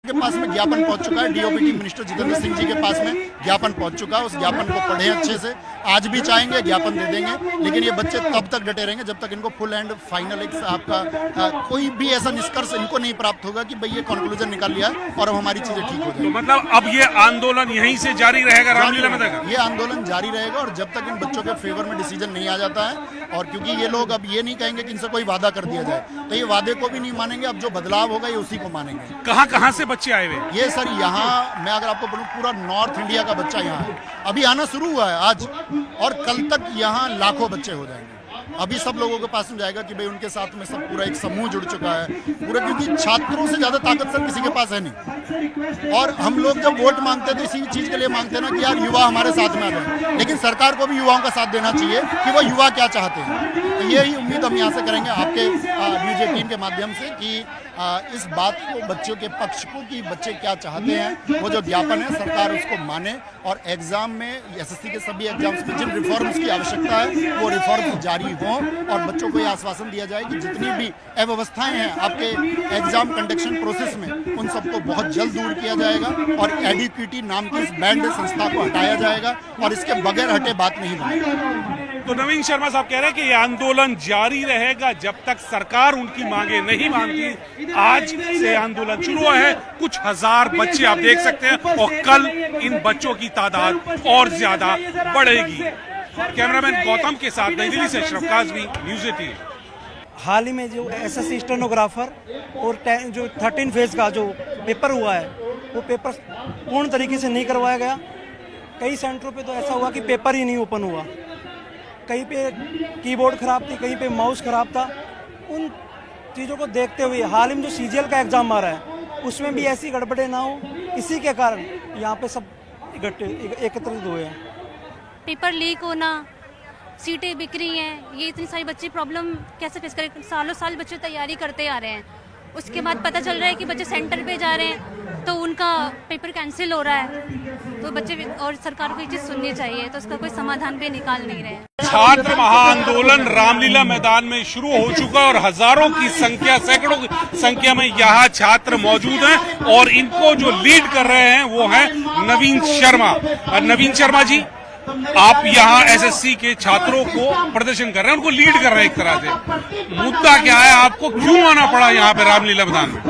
के पास में ज्ञापन पहुंच चुका है। डीओपीटी मिनिस्टर जितेंद्र सिंह जी के पास में ज्ञापन पहुंच चुका है। उस ज्ञापन को पढ़े अच्छे से, आज भी चाहेंगे ज्ञापन दे देंगे, लेकिन ये बच्चे तब तक डटे रहेंगे जब तक इनको फुल एंड फाइनल एक आपका कोई भी ऐसा निष्कर्ष इनको नहीं प्राप्त होगा कि भाई ये कंक्लूजन निकाल लिया और अब हमारी चीजें ठीक हो जाएगी। तो मतलब अब ये आंदोलन यहीं से जारी रहेगा रामलीला में तक? ये आंदोलन जारी रहेगा और जब तक इन बच्चों के फेवर में डिसीजन नहीं आ जाता है, और क्योंकि ये लोग अब ये नहीं कहेंगे कि इनसे कोई वादा कर दिया जाए, तो ये वादे को भी नहीं मानेंगे। अब जो बदलाव होगा ये उसी को मानेंगे। कहाँ से बच्चे आए हुए? ये सर यहाँ मैं अगर आपको बोलूँ पूरा नॉर्थ इंडिया का बच्चा यहाँ है, अभी आना शुरू हुआ है आज, और कल तक यहाँ लाखों बच्चे हो जाएंगे। अभी सब लोगों के पास में जाएगा कि भाई उनके साथ में सब पूरा एक समूह जुड़ चुका है पूरा, क्योंकि छात्रों से ज्यादा ताकत सर किसी के पास है नहीं। और हम लोग जब वोट मांगते हैं तो इसी चीज के लिए मांगते हैं ना कि यार युवा हमारे साथ में आ जाए, लेकिन सरकार को भी युवाओं का साथ देना चाहिए कि वो युवा क्या चाहते हैं। तो यही उम्मीद हम यहाँ से करेंगे आपके न्यूज 18 के माध्यम से कि इस बात को, बच्चों के पक्ष को, कि बच्चे क्या चाहते हैं, वो जो ज्ञापन है सरकार उसको माने और एग्जाम में एसएससी के सभी एग्जाम्स में जिन रिफॉर्म्स की आवश्यकता है वो रिफॉर्म्स जारी हों, और बच्चों को यह आश्वासन दिया जाए कि जितनी भी अव्यवस्थाएं हैं आपके एग्जाम कंडक्शन प्रोसेस में उन सबको बहुत जल्द दूर किया जाएगा और एडीक्यूटी नाम की इस बैंड संस्था को हटाया जाएगा और इसके बगैर हटे बात नहीं बनेगी। तो नवीन शर्मा साहब कह रहे हैं कि ये आंदोलन जारी रहेगा जब तक सरकार उनकी मांगे नहीं मानती। आज से आंदोलन शुरू हुआ है, कुछ हजार बच्चे आप देख सकते हैं, और कल इन बच्चों की तादाद और ज्यादा बढ़ेगी। कैमरामैन गौतम के साथ नई दिल्ली से अशरफ काज़मी, न्यूज़ 18। हाल ही में जो एसएससी स्टेनोग्राफर और जो 13 फेज का जो पेपर हुआ है वो पेपर पूर्ण तरीके से नहीं करवाया गया। कई सेंटरों पे तो ऐसा हुआ कि पेपर ही नहीं ओपन हुआ, कहीं पे कीबोर्ड खराब थी, कहीं पे माउस खराब था। उन चीज़ों को देखते हुए हाल ही में जो सीजीएल का एग्ज़ाम आ रहा है उसमें भी ऐसी गड़बड़ें ना हो, इसी के कारण यहाँ पे सब एकत्रित हुए हैं। पेपर लीक होना, सीटें बिक रही हैं, ये इतनी सारी बच्चे प्रॉब्लम कैसे फेस करें। सालों साल बच्चे तैयारी करते आ रहे हैं, उसके बाद पता चल रहा है कि बच्चे सेंटर पे जा रहे हैं तो उनका पेपर कैंसिल हो रहा है। तो बच्चे और सरकार को ये चीज़ सुननी चाहिए, तो उसका कोई समाधान भी निकाल नहीं रहे हैं। छात्र महाआंदोलन रामलीला मैदान में शुरू हो चुका है और हजारों की संख्या, सैकड़ों की संख्या में यहाँ छात्र मौजूद हैं, और इनको जो लीड कर रहे हैं वो हैं नवीन शर्मा। नवीन शर्मा जी, आप यहाँ एसएससी के छात्रों को प्रदर्शन कर रहे हैं, उनको लीड कर रहे हैं एक तरह से। मुद्दा क्या है, आपको क्यों आना पड़ा यहाँ पे रामलीला मैदान में?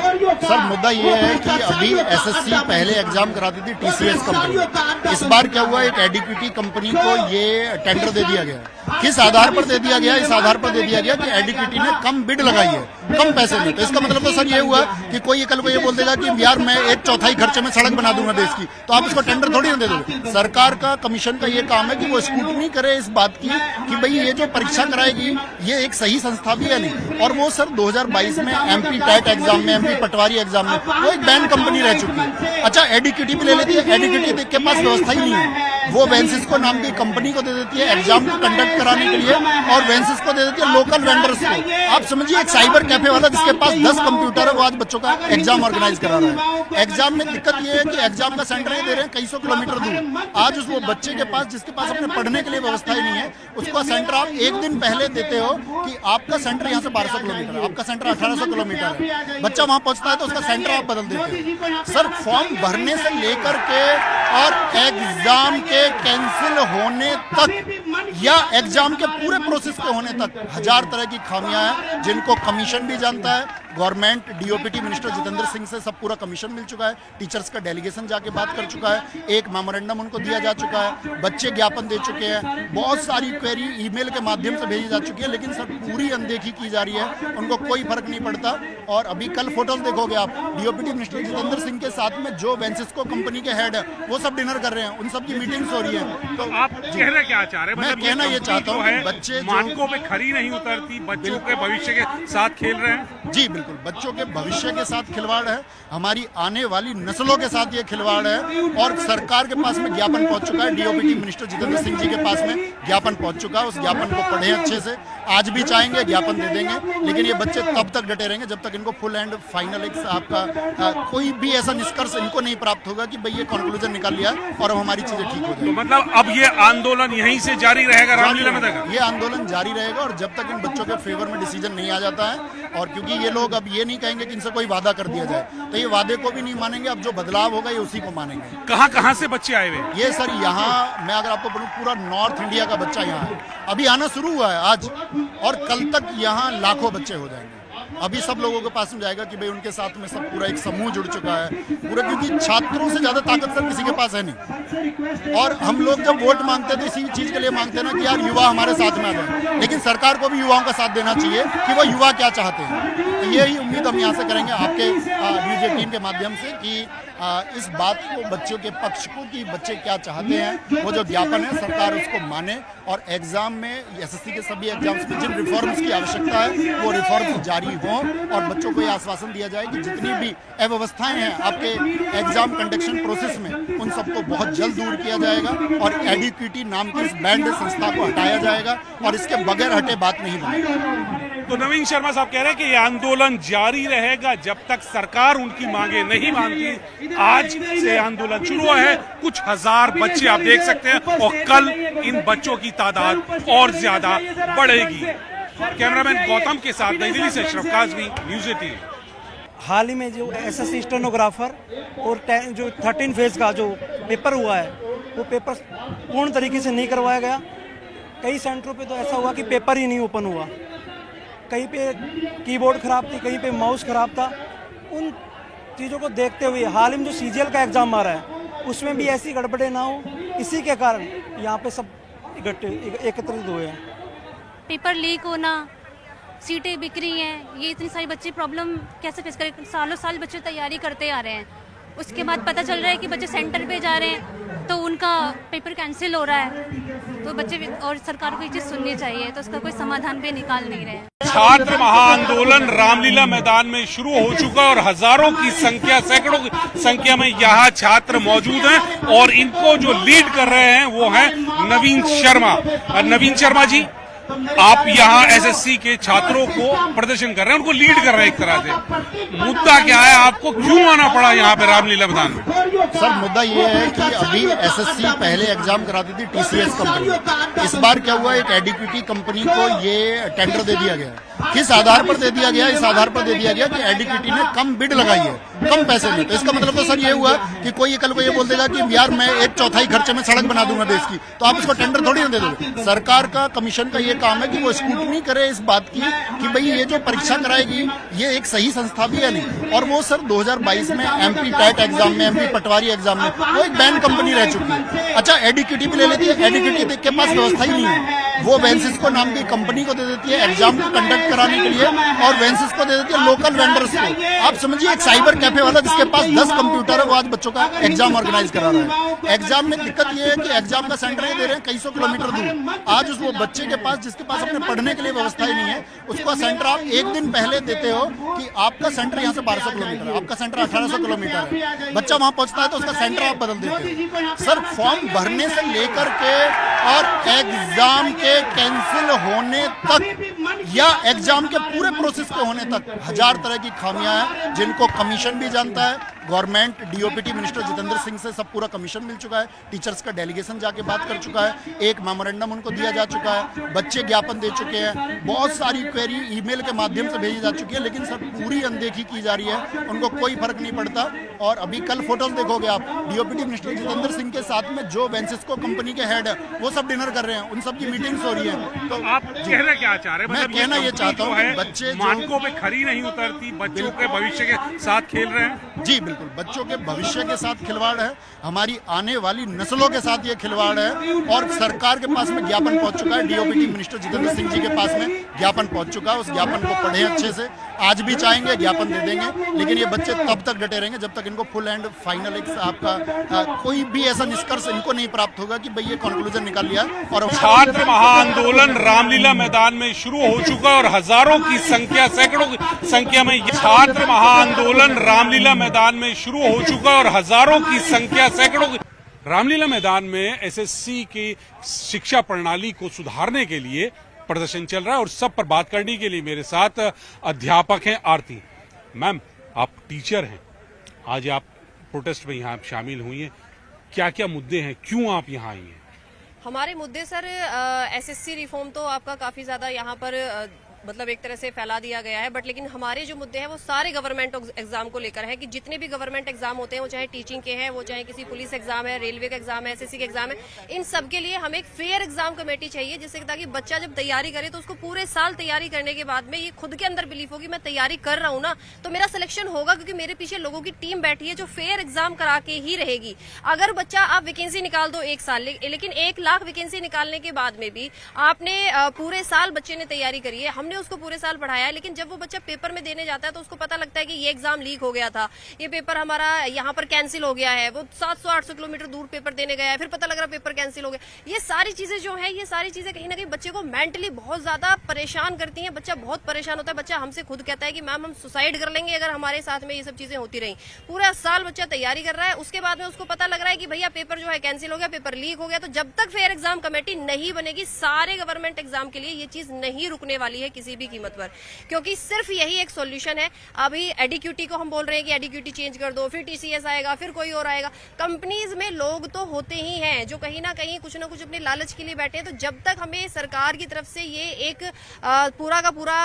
सर मुद्दा ये है कि अभी एसएससी पहले एग्जाम कराती थी टीसीएस कंपनी, इस बार क्या हुआ, एक एडीक्यूटी कंपनी को ये टेंडर दे दिया गया। किस आधार पर दे दिया गया? इस आधार पर दे दिया गया कि एडीक्यूटी ने कम बिड लगाई है, कम पैसे में। तो इसका मतलब तो सर ये हुआ कि कोई कल को ये बोल देगा कि यार मैं 1/4 खर्चे में सड़क बना दूंगा देश की, तो आप इसको टेंडर थोड़ी ना दे दोगे। सरकार का कमीशन का ये काम है कि वो स्क्रूटनी करे इस बात की कि भाई ये जो परीक्षा कराएगी ये एक सही संस्था भी है नहीं। और वो सर 2022 में एमपी टेट एग्जाम में, एमपी पटवारी एग्जाम में वो एक बैन कंपनी रह चुकी है। अच्छा एडीक्यूटी भी ले लेती है, एडीक्यूटी के पास व्यवस्था ही नहीं है, वो वेंसिस नाम की कंपनी को दे देती है एग्जाम को कंडक्ट कराने के लिए, और वेंसिस को दे देती है लोकल वेंडर्स को। आप समझिए एक साइबर कैफे वाला जिसके पास 10 कंप्यूटर है वो आज बच्चों का एग्जाम ऑर्गेनाइज करा रहा है। एग्जाम में दिक्कत ये है कि एग्जाम का सेंटर ही दे रहे हैं कई सौ किलोमीटर दूर। आज उस वो बच्चे के पास जिसके पास अपने पढ़ने के लिए व्यवस्था ही नहीं है, उसका सेंटर आप एक दिन पहले देते हो कि आपका सेंटर यहाँ से 1200 किलोमीटर, आपका सेंटर 1800 किलोमीटर है। बच्चा वहां पहुंचता है तो उसका सेंटर आप बदल देते हो। सर फॉर्म भरने से लेकर के और एग्जाम के कैंसिल होने तक या एग्जाम के पूरे प्रोसेस के होने तक हजार तरह की खामियां हैं, जिनको कमीशन भी जानता है। Government DOPT minister Jitendra Singh से सब पूरा कमीशन मिल चुका है, टीचर्स का डेलीगेशन जाके बात कर चुका है, एक मेमोरेंडम उनको दिया जा चुका है, बच्चे ज्ञापन दे चुके हैं, बहुत सारी क्वेरी ईमेल के माध्यम से भेजी जा चुकी है, लेकिन सर पूरी अनदेखी की जा रही है, उनको कोई फर्क नहीं पड़ता। और अभी कल फोटोज देखोगे आप, डीओपीटी मिनिस्टर जितेंद्र सिंह के साथ में जो वेंसिस्को कंपनी के हेड है वो सब डिनर कर रहे हैं, उन सब की मीटिंग्स हो रही है। तो आप कहना क्या चाह रहे हैं? मैं कहना ये चाहता हूँ बच्चे मानकों पे खरी नहीं उतरती, बच्चों के भविष्य के साथ खेल रहे हैं। जी बिल्कुल, बच्चों के भविष्य के साथ खिलवाड़ है, हमारी आने वाली नस्लों के साथ ये खिलवाड़ है। और सरकार के पास में ज्ञापन पहुंच चुका है, डीओपीटी मिनिस्टर जितेंद्र सिंह जी के पास में ज्ञापन पहुंच चुका है। उस ज्ञापन को पढ़े अच्छे से, आज भी चाहेंगे ज्ञापन दे देंगे, लेकिन ये बच्चे तब तक डटे रहेंगे जब तक इनको फुल एंड फाइनल एक आपका कोई भी ऐसा निष्कर्ष इनको नहीं प्राप्त होगा कि भाई ये कंक्लूजन निकाल लिया और अब हमारी चीजें ठीक हो जाएगी। तो मतलब अब ये आंदोलन यहीं से जारी रहेगा रामलीला में तक? ये आंदोलन जारी रहेगा और जब तक इन बच्चों के फेवर में डिसीजन नहीं आ जाता है और क्योंकि ये लोग अब ये नहीं कहेंगे कि इनसे कोई वादा कर दिया जाए, तो ये वादे को भी नहीं मानेंगे। अब जो बदलाव होगा ये उसी को मानेंगे। कहाँ कहाँ से बच्चे आए हुए? ये सर यहाँ मैं अगर आपको बोलूँ पूरा नॉर्थ इंडिया का बच्चा यहाँ है, अभी आना शुरू हुआ है आज, और कल तक यहाँ लाखों बच्चे हो जाएंगे। अभी सब लोगों के पास में जाएगा कि भाई उनके साथ में सब पूरा एक समूह जुड़ चुका है पूरा, क्योंकि छात्रों से ज्यादा ताकत सर किसी के पास है नहीं। और हम लोग जब वोट मांगते हैं तो इसी चीज के लिए मांगते हैं ना कि यार युवा हमारे साथ में आ जाए, लेकिन सरकार को भी युवाओं का साथ देना चाहिए कि वो युवा क्या चाहते हैं। तो यही उम्मीद हम यहाँ से करेंगे आपके न्यूज 18 के माध्यम से कि इस बात को, बच्चों के पक्ष को, कि बच्चे क्या चाहते हैं, वो जो ज्ञापन है सरकार उसको माने, और एग्जाम में एसएससी के सभी एग्जाम्स में जिन रिफॉर्म्स की आवश्यकता है वो रिफॉर्म्स जारी हों, और बच्चों को ये आश्वासन दिया जाए कि जितनी भी अव्यवस्थाएं हैं आपके एग्जाम कंडक्शन प्रोसेस में उन सबको बहुत जल्द दूर किया जाएगा, और एडीक्यूटी नाम की इस बैंड संस्था को हटाया जाएगा, और इसके बगैर हटे बात नहीं बनेगी। तो नवीन शर्मा साहब कह रहे हैं कि ये आंदोलन जारी रहेगा जब तक सरकार उनकी मांगे नहीं मानती। आज से आंदोलन शुरू हुआ है, कुछ हजार बच्चे आप देख सकते हैं, और कल इन बच्चों की तादाद और ज्यादा बढ़ेगी। कैमरामैन गौतम के साथ नई दिल्ली से अशरफ काज़मी, न्यूज़ 18। हाल ही में जो एसएससी स्टेनोग्राफर और जो 13 फेज का जो पेपर हुआ है, वो पेपर पूर्ण तरीके से नहीं करवाया गया। कई सेंटरों पे तो ऐसा हुआ कि पेपर ही नहीं ओपन हुआ, कहीं पे कीबोर्ड खराब थी, कहीं पे माउस खराब था। उन चीज़ों को देखते हुए हाल ही में जो सीजीएल का एग्ज़ाम आ रहा है उसमें भी ऐसी गड़बड़ें ना हो, इसी के कारण यहाँ पे सब एकत्रित हुए हैं। पेपर लीक होना, सीटें बिक रही हैं, ये इतनी सारी बच्चे प्रॉब्लम कैसे फेस करें? सालों साल बच्चे तैयारी करते आ रहे हैं, उसके बाद पता चल रहा है कि बच्चे सेंटर पे जा रहे हैं तो उनका पेपर कैंसिल हो रहा है। तो बच्चे और सरकार को ये चीज़ सुननी चाहिए, तो उसका कोई समाधान भी निकाल नहीं रहे हैं। छात्र महाआंदोलन रामलीला मैदान में शुरू हो चुका है और हजारों की संख्या, सैकड़ों की संख्या में यहाँ छात्र मौजूद हैं, और इनको जो लीड कर रहे हैं वो हैं नवीन शर्मा। नवीन शर्मा जी, आप यहाँ एसएससी के छात्रों को प्रदर्शन कर रहे हैं, उनको लीड कर रहे हैं एक तरह से। मुद्दा क्या है, आपको क्यों आना पड़ा यहाँ पे रामलीला मैदान में? सर मुद्दा ये है कि अभी एसएससी पहले एग्जाम कराती थी टीसीएस कंपनी, इस बार क्या हुआ, एक एडीक्यूटी कंपनी को ये टेंडर दे दिया गया। किस आधार पर दे दिया गया? इस आधार पर दे दिया गया कि एडीक्यूटी ने कम बिड लगाई है, कम पैसे में। तो इसका मतलब तो सर ये हुआ कि कोई कल को ये बोल देगा कि यार मैं 1/4 खर्चे में सड़क बना दूंगा देश की, तो आप उसको टेंडर थोड़ी ना दे दोगे। सरकार का, कमीशन का ये काम है कि वो स्क्रूटनी करे इस बात की कि भाई ये जो परीक्षा कराएगी ये एक सही संस्था भी है नहीं। और वो सर 2022 में एमपी टेट एग्जाम में, एमपी पटवारी एग्जाम में वो एक बैन कंपनी रह चुकी है। अच्छा, एडीक्यूटी भी ले लेती है, एडीक्यूटी के पास व्यवस्था ही नहीं है, वो वेंसिस को नाम की कंपनी को दे देती है एग्जाम को कंडक्ट कराने के लिए, और वेंसिस को दे देती है लोकल वेंडर्स को। आप समझिए एक साइबर कैफे वाला जिसके पास 10 कंप्यूटर है, वो आज बच्चों का एग्जाम ऑर्गेनाइज करा रहा है। एग्जाम में दिक्कत ये है कि एग्जाम का सेंटर दे रहे हैं कई सौ किलोमीटर दूर। आज उस वो बच्चे के पास, जिसके पास अपने पढ़ने के लिए व्यवस्था ही नहीं है, उसका सेंटर आप एक दिन पहले देते हो कि आपका सेंटर यहाँ से 1200 किलोमीटर है, आपका सेंटर 1800 किलोमीटर है। बच्चा वहां पहुंचता है तो उसका सेंटर आप बदल देते हो। सर फॉर्म भरने से लेकर के और एग्जाम के कैंसिल होने तक या एग्जाम के पूरे प्रोसेस के होने तक हजार तरह की खामियां हैं, जिनको कमीशन भी जानता है। Government, DOPT minister Jitendra Singh से सब पूरा कमीशन मिल चुका है, टीचर्स का डेलीगेशन जाके बात कर चुका है, एक मेमोरेंडम उनको दिया जा चुका है, बच्चे ज्ञापन दे चुके हैं, बहुत सारी क्वेरी ईमेल के माध्यम से भेजी जा चुकी है, लेकिन सर पूरी अनदेखी की जा रही है, उनको कोई फर्क नहीं पड़ता। और अभी कल फोटोज देखोगे आप, डीओपीटी मिनिस्टर जितेंद्र सिंह के साथ में जो वेंसिस्को कंपनी के हेड है वो सब डिनर कर रहे हैं, उन सब की मीटिंग्स हो रही है। तो आप कहना क्या चाह रहे हैं? मैं कहना ये चाहता हूँ कि बच्चे मानकों पे खरी नहीं उतरती, बच्चों के भविष्य के साथ खेल रहे हैं। जी बिल्कुल, बच्चों के भविष्य के साथ खिलवाड़ है, हमारी आने वाली नस्लों के साथ ये खिलवाड़ है। और सरकार के पास में ज्ञापन पहुंच चुका है, डीओपीटी मिनिस्टर जितेंद्र सिंह जी के पास में ज्ञापन पहुंच चुका है। उस ज्ञापन को पढ़े अच्छे से, आज भी चाहेंगे ज्ञापन दे देंगे, लेकिन ये बच्चे तब तक डटे रहेंगे जब तक इनको फुल एंड फाइनल एक आपका कोई भी ऐसा निष्कर्ष इनको नहीं प्राप्त होगा कि भाई ये कंक्लूजन निकाल लिया। और छात्र महाआंदोलन रामलीला मैदान में शुरू हो चुका है और हजारों की संख्या, सैकड़ों की संख्या में छात्र महाआंदोलन रामलीला मैदान में शुरू हो चुका है और हजारों की संख्या, सैकड़ों की रामलीला मैदान में एसएससी की शिक्षा प्रणाली को सुधारने के लिए प्रदर्शन चल रहा है। और सब पर बात करने के लिए मेरे साथ अध्यापक हैं आरती मैम, आप टीचर हैं, आज आप प्रोटेस्ट में यहाँ शामिल हुई हैं, क्या क्या मुद्दे हैं, क्यों आप यहाँ आई हैं? हमारे मुद्दे सर एसएससी रिफॉर्म तो आपका काफी ज्यादा यहाँ पर मतलब एक तरह से फैला दिया गया है। बट लेकिन हमारे जो मुद्दे हैं वो सारे गवर्नमेंट एग्जाम को लेकर है कि जितने भी गवर्नमेंट एग्जाम होते हैं, वो चाहे टीचिंग के हैं, वो चाहे किसी पुलिस एग्जाम है, रेलवे का एग्जाम है, एसएससी का एग्जाम है, इन सब के लिए हमें एक फेयर एग्जाम कमेटी चाहिए, जिससे ताकि बच्चा जब तैयारी करे तो उसको पूरे साल तैयारी करने के बाद में ये खुद के अंदर बिलीफ होगी मैं तैयारी कर रहा हूँ ना तो मेरा सिलेक्शन होगा, क्योंकि मेरे पीछे लोगों की टीम बैठी है जो फेयर एग्जाम करा के ही रहेगी। अगर बच्चा आप वैकेंसी निकाल दो 1 साल, लेकिन 1 लाख वैकेंसी निकालने के बाद में भी आपने पूरे साल बच्चे ने तैयारी करी है, हमने उसको पूरे साल पढ़ाया है, लेकिन जब वो बच्चा पेपर में देने जाता है तो उसको पता लगता है कि ये एग्जाम लीक हो गया था, ये पेपर हमारा यहाँ पर कैंसिल हो गया है, वो 700-800 किलोमीटर दूर पेपर देने गया है, फिर पता लग रहा पेपर कैंसिल हो गया। ये सारी चीजें जो है, ये सारी चीजें कहीं ना कहीं बच्चे को मेंटली बहुत ज्यादा परेशान करती हैं। बच्चा बहुत परेशान होता है, बच्चा हमसे खुद कहता है कि मैम हम सुसाइड कर लेंगे अगर हमारे साथ में ये सब चीजें होती रही। पूरा साल बच्चा तैयारी कर रहा है, उसके बाद में उसको पता लग रहा है कि भैया पेपर जो है कैंसिल हो गया, पेपर लीक हो गया। तो जब तक फेयर एग्जाम कमेटी नहीं बनेगी, सारे गवर्नमेंट एग्जाम के लिए ये चीज नहीं रुकने वाली है किसी भी कीमत पर, क्योंकि सिर्फ यही एक सॉल्यूशन है। अभी एडिक्यूटी को हम बोल रहे हैं कि एडिक्यूटी चेंज कर दो, फिर टीसीएस आएगा, फिर कोई और आएगा। कंपनीज में लोग तो होते ही हैं जो कहीं ना कहीं कुछ ना कुछ अपने लालच के लिए बैठे हैं। तो जब तक हमें सरकार की तरफ से ये एक पूरा का पूरा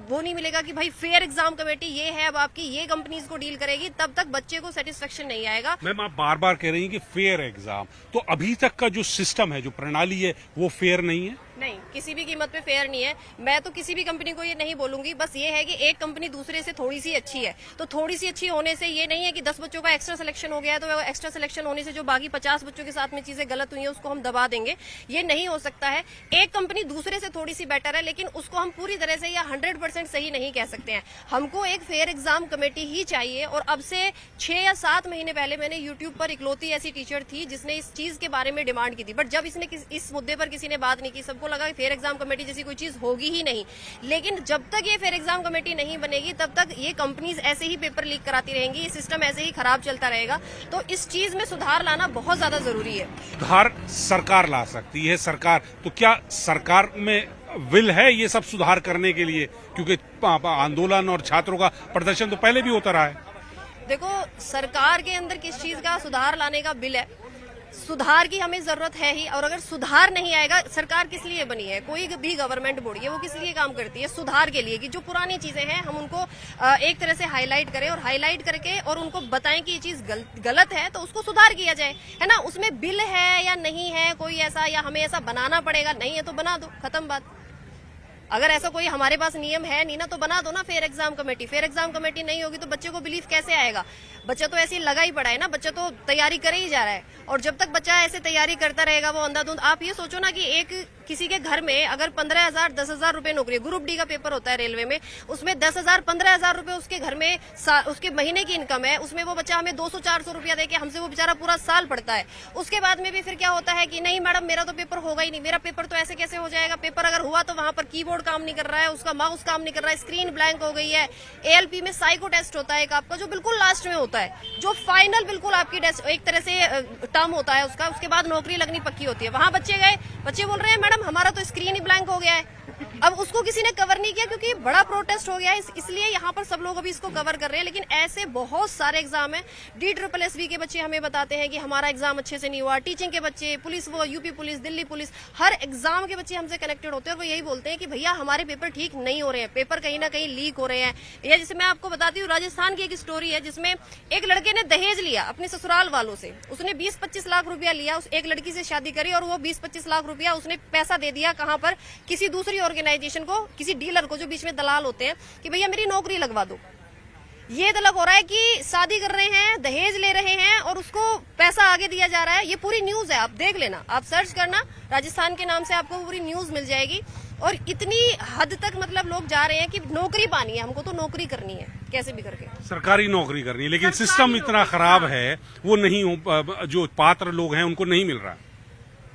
वो नहीं मिलेगा कि भाई फेयर एग्जाम कमेटी ये है, अब आपकी ये कंपनीज को डील करेगी, तब तक बच्चे को सेटिस्फेक्शन नहीं आएगा। मैम आप बार बार कह रही हैं कि फेयर एग्जाम, तो अभी तक का जो सिस्टम है, जो प्रणाली है, वो फेयर नहीं है? नहीं, किसी भी कीमत पे फेयर नहीं है। मैं तो किसी भी कंपनी को ये नहीं बोलूंगी, बस ये है कि एक कंपनी दूसरे से थोड़ी सी अच्छी है, तो थोड़ी सी अच्छी होने से ये नहीं है कि 10 बच्चों का एक्स्ट्रा सिलेक्शन हो गया है तो एक्स्ट्रा सिलेक्शन होने से जो बाकी 50 बच्चों के साथ में चीजें गलत हुई है उसको हम दबा देंगे। ये नहीं हो सकता है। एक कंपनी दूसरे से थोड़ी सी बेटर है, लेकिन उसको हम पूरी तरह से या 100% सही नहीं कह सकते हैं। हमको एक फेयर एग्जाम कमेटी ही चाहिए। और अब से 6 या 7 महीने पहले मैंने यूट्यूब पर इकलौती ऐसी टीचर थी जिसने इस चीज के बारे में डिमांड की थी, बट जब इसने इस मुद्दे पर किसी ने बात नहीं की, सबको लगा कि फेयर एग्जाम कमेटी जैसी कोई चीज होगी ही नहीं। लेकिन जब तक ये फेयर एग्जाम कमेटी नहीं बनेगी, तब तक ये कंपनीज ऐसे ही पेपर लीक कराती रहेंगी, ये सिस्टम ऐसे ही खराब चलता रहेगा। तो इस चीज में सुधार लाना बहुत ज्यादा जरूरी है। सुधार सरकार ला सकती है। सरकार तो क्या सरकार में विल है ये सब सुधार करने के लिए? क्योंकि आंदोलन और छात्रों का प्रदर्शन तो पहले भी होता रहा है। देखो, सरकार के अंदर किस चीज का सुधार लाने का बिल है, सुधार की हमें जरूरत है ही। और अगर सुधार नहीं आएगा, सरकार किस लिए बनी है? कोई भी गवर्नमेंट बॉडी है वो किस लिए काम करती है? सुधार के लिए, कि जो पुरानी चीजें हैं हम उनको एक तरह से हाईलाइट करें, और हाईलाइट करके और उनको बताएं कि ये चीज गलत है तो उसको सुधार किया जाए, है ना। उसमें बिल है या नहीं है कोई ऐसा, या हमें ऐसा बनाना पड़ेगा, नहीं है तो बना दो, खत्म बात। अगर ऐसा कोई हमारे पास नियम है नहीं ना, तो बना दो ना fair exam committee. Fair exam committee नहीं होगी तो बच्चे को बिलीफ कैसे आएगा? बच्चा तो ऐसे ही लगा ही पड़ा है ना, बच्चा तो तैयारी करे ही जा रहा है। और जब तक बच्चा ऐसे तैयारी करता रहेगा वो अंधाधुंध, आप ये सोचो ना कि एक किसी के घर में अगर 15,000 10,000 रुपए नौकरी, ग्रुप डी का पेपर होता है रेलवे में, उसमें 10,000 15,000 रुपए उसके घर में उसके महीने की इनकम है, उसमें वो बच्चा हमें 200-400 रुपया देके हमसे वो बेचारा पूरा साल पढ़ता है। उसके बाद में भी फिर क्या होता है कि नहीं मैडम मेरा तो पेपर होगा ही नहीं, मेरा पेपर तो ऐसे कैसे हो जाएगा? पेपर अगर हुआ तो वहां पर कीबोर्ड काम नहीं कर रहा है, उसका माउस काम नहीं कर रहा है, स्क्रीन ब्लैंक हो गई है। एएलपी में साइको टेस्ट होता है एक आपका, जो बिल्कुल लास्ट में होता है, जो फाइनल बिल्कुल आपकी एक तरह से टर्म होता है उसका, उसके बाद नौकरी लगनी पक्की होती है। वहां बच्चे गए, बच्चे बोल रहे हैं मैडम हमारा तो स्क्रीन ही ब्लैंक हो गया है। अब उसको किसी ने कवर नहीं किया क्योंकि बड़ा प्रोटेस्ट हो गया है, इसलिए यहाँ पर सब लोग अभी इसको कवर कर रहे हैं। लेकिन ऐसे बहुत सारे एग्जाम हैं। DSSB के बच्चे हमें बताते हैं कि हमारा एग्जाम अच्छे से नहीं हुआ, टीचिंग के बच्चे, पुलिस, वो यूपी पुलिस, दिल्ली पुलिस, हर एग्जाम के बच्चे हमसे कनेक्टेड होते हैं और वो यही बोलते हैं कि भैया हमारे पेपर ठीक नहीं हो रहे हैं, पेपर कहीं ना कहीं लीक हो रहे हैं। या जैसे मैं आपको बताती हूँ, राजस्थान की एक स्टोरी है जिसमें एक लड़के ने दहेज लिया अपने ससुराल वालों से, उसने 20-25 लाख रुपया लिया, उस एक लड़की से शादी करी और वो 20-25 लाख रुपया उसने पैसा दे दिया कहाँ पर? किसी दूसरी ऑर्गेनाइजेशन को, किसी डीलर को जो बीच में दलाल होते हैं, कि भैया मेरी नौकरी लगवा दो। ये तलक हो रहा है कि शादी कर रहे हैं, दहेज ले रहे हैं और उसको पैसा आगे दिया जा रहा है। ये पूरी न्यूज है, आप देख लेना, आप सर्च करना राजस्थान के नाम से, आपको पूरी न्यूज मिल जाएगी। और इतनी हद तक मतलब लोग जा रहे हैं कि नौकरी पानी है, हमको तो नौकरी करनी है कैसे भी करके, सरकारी नौकरी करनी है। लेकिन सिस्टम इतना खराब है, वो नहीं, जो पात्र लोग हैं उनको नहीं मिल रहा।